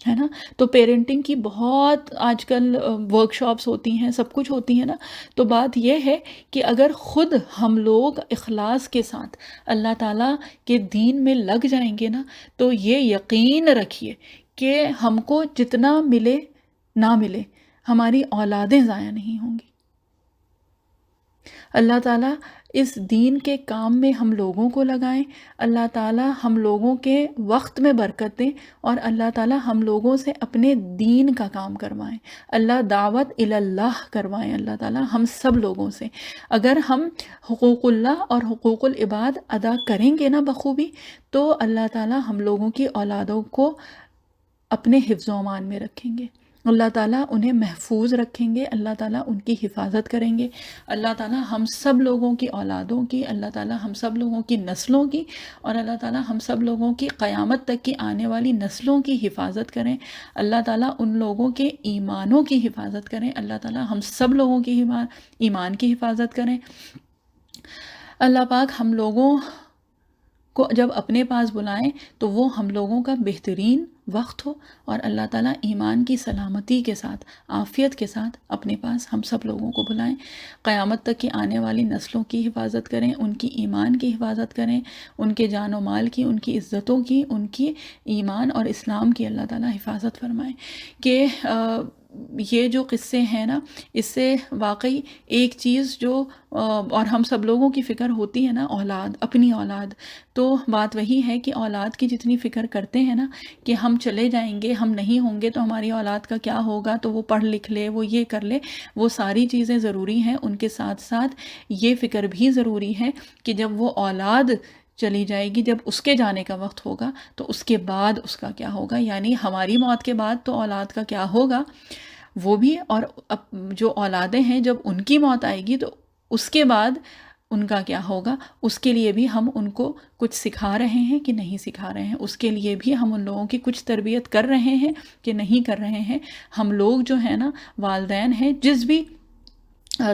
A: ہے نا۔ تو پیرنٹنگ کی بہت آج کل ورک شاپس ہوتی ہیں، سب کچھ ہوتی ہیں نا، تو بات یہ ہے کہ اگر خود ہم لوگ اخلاص کے ساتھ اللہ تعالیٰ کے دین میں لگ جائیں گے نا، تو یہ یقین رکھیے کہ ہم کو جتنا ملے نہ ملے، ہماری اولادیں ضائع نہیں ہوں گی۔ اللہ تعالیٰ اس دین کے کام میں ہم لوگوں کو لگائیں، اللہ تعالیٰ ہم لوگوں کے وقت میں برکت دیں، اور اللہ تعالیٰ ہم لوگوں سے اپنے دین کا کام کروائیں، اللہ دعوت اللہ کروائیں، اللہ تعالیٰ ہم سب لوگوں سے۔ اگر ہم حقوق اللہ اور حقوق العباد ادا کریں گے نا بخوبی، تو اللہ تعالیٰ ہم لوگوں کی اولادوں کو اپنے حفظ و امان میں رکھیں گے، اللہ تعالیٰ انہیں محفوظ رکھیں گے، اللہ تعالیٰ ان کی حفاظت کریں گے، اللہ تعالیٰ ہم سب لوگوں کی اولادوں کی، اللہ تعالیٰ ہم سب لوگوں کی نسلوں کی، اور اللہ تعالیٰ ہم سب لوگوں کی قیامت تک کی آنے والی نسلوں کی حفاظت کریں، اللہ تعالیٰ ان لوگوں کے ایمانوں کی حفاظت کریں، اللہ تعالیٰ ہم سب لوگوں کی ایمان کی حفاظت کریں۔ اللہ پاک ہم لوگوں کو جب اپنے پاس بلائیں تو وہ ہم لوگوں کا بہترین وقت ہو، اور اللہ تعالیٰ ایمان کی سلامتی کے ساتھ، عافیت کے ساتھ اپنے پاس ہم سب لوگوں کو بلائیں، قیامت تک کی آنے والی نسلوں کی حفاظت کریں، ان کی ایمان کی حفاظت کریں، ان کے جان و مال کی، ان کی عزتوں کی، ان کی ایمان اور اسلام کی اللہ تعالیٰ حفاظت فرمائیں۔ کہ یہ جو قصے ہیں نا، اس سے واقعی ایک چیز جو اور ہم سب لوگوں کی فکر ہوتی ہے نا، اولاد، اپنی اولاد، تو بات وہی ہے کہ اولاد کی جتنی فکر کرتے ہیں نا کہ ہم چلے جائیں گے، ہم نہیں ہوں گے تو ہماری اولاد کا کیا ہوگا، تو وہ پڑھ لکھ لے، وہ یہ کر لے، وہ ساری چیزیں ضروری ہیں، ان کے ساتھ ساتھ یہ فکر بھی ضروری ہے کہ جب وہ اولاد چلی جائے گی، جب اس کے جانے کا وقت ہوگا تو اس کے بعد اس کا کیا ہوگا، یعنی ہماری موت کے بعد تو اولاد کا کیا ہوگا وہ بھی، اور جو اولادیں ہیں جب ان کی موت آئے گی تو اس کے بعد ان کا کیا ہوگا، اس کے لیے بھی ہم ان کو کچھ سکھا رہے ہیں کہ نہیں سکھا رہے ہیں، اس کے لیے بھی ہم ان لوگوں کی کچھ تربیت کر رہے ہیں کہ نہیں کر رہے ہیں۔ ہم لوگ جو ہیں نا، والدین ہیں، جس بھی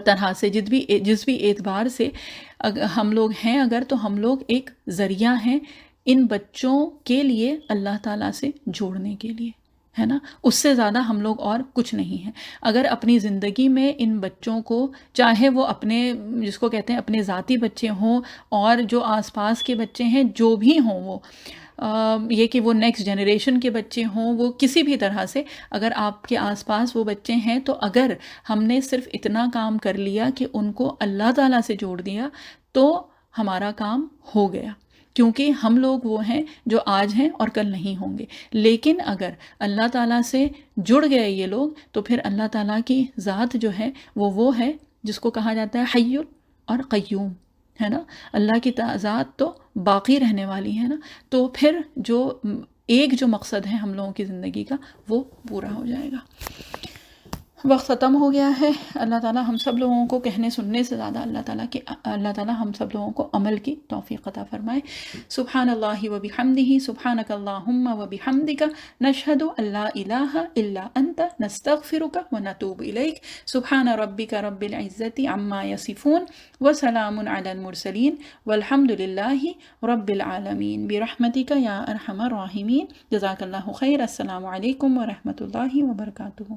A: طرح سے، جس بھی اعتبار سے ہم لوگ ہیں، اگر تو ہم لوگ ایک ذریعہ ہیں ان بچوں کے لیے اللہ تعالیٰ سے جوڑنے کے لیے، ہے نا، اس سے زیادہ ہم لوگ اور کچھ نہیں ہیں۔ اگر اپنی زندگی میں ان بچوں کو، چاہے وہ اپنے، جس کو کہتے ہیں اپنے ذاتی بچے ہوں، اور جو آس پاس کے بچے ہیں جو بھی ہوں، وہ یہ کہ وہ نیکسٹ جنریشن کے بچے ہوں، وہ کسی بھی طرح سے، اگر آپ کے آس پاس وہ بچے ہیں تو اگر ہم نے صرف اتنا کام کر لیا کہ ان کو اللہ تعالیٰ سے جوڑ دیا تو ہمارا کام ہو گیا، کیونکہ ہم لوگ وہ ہیں جو آج ہیں اور کل نہیں ہوں گے۔ لیکن اگر اللہ تعالیٰ سے جڑ گئے یہ لوگ تو پھر اللہ تعالیٰ کی ذات جو ہے وہ ہے جس کو کہا جاتا ہے حی اور قیوم، ہے نا، اللہ کی ذات تو باقی رہنے والی ہے نا، تو پھر جو ایک جو مقصد ہے ہم لوگوں کی زندگی کا وہ پورا ہو جائے گا۔ وقت ختم ہو گیا ہے۔ اللہ تعالیٰ ہم سب لوگوں کو کہنے سننے سے زیادہ اللہ تعالیٰ ہم سب لوگوں کو عمل کی توفیق عطا فرمائے۔ سبحان اللہ و بحمدہ، سبحانک اللہم و بحمدک، نشہد ان لا الہ الا انت، نستغفرک و نتوب الیک۔ سبحان ربک رب العزت عما یصفون، وسلام علی المرسلین، والحمد للہ رب العالمین، برحمتک یا ارحم الراحمین۔ جزاک اللہ خیر۔ السلام علیکم و رحمۃ اللہ وبرکاتہ۔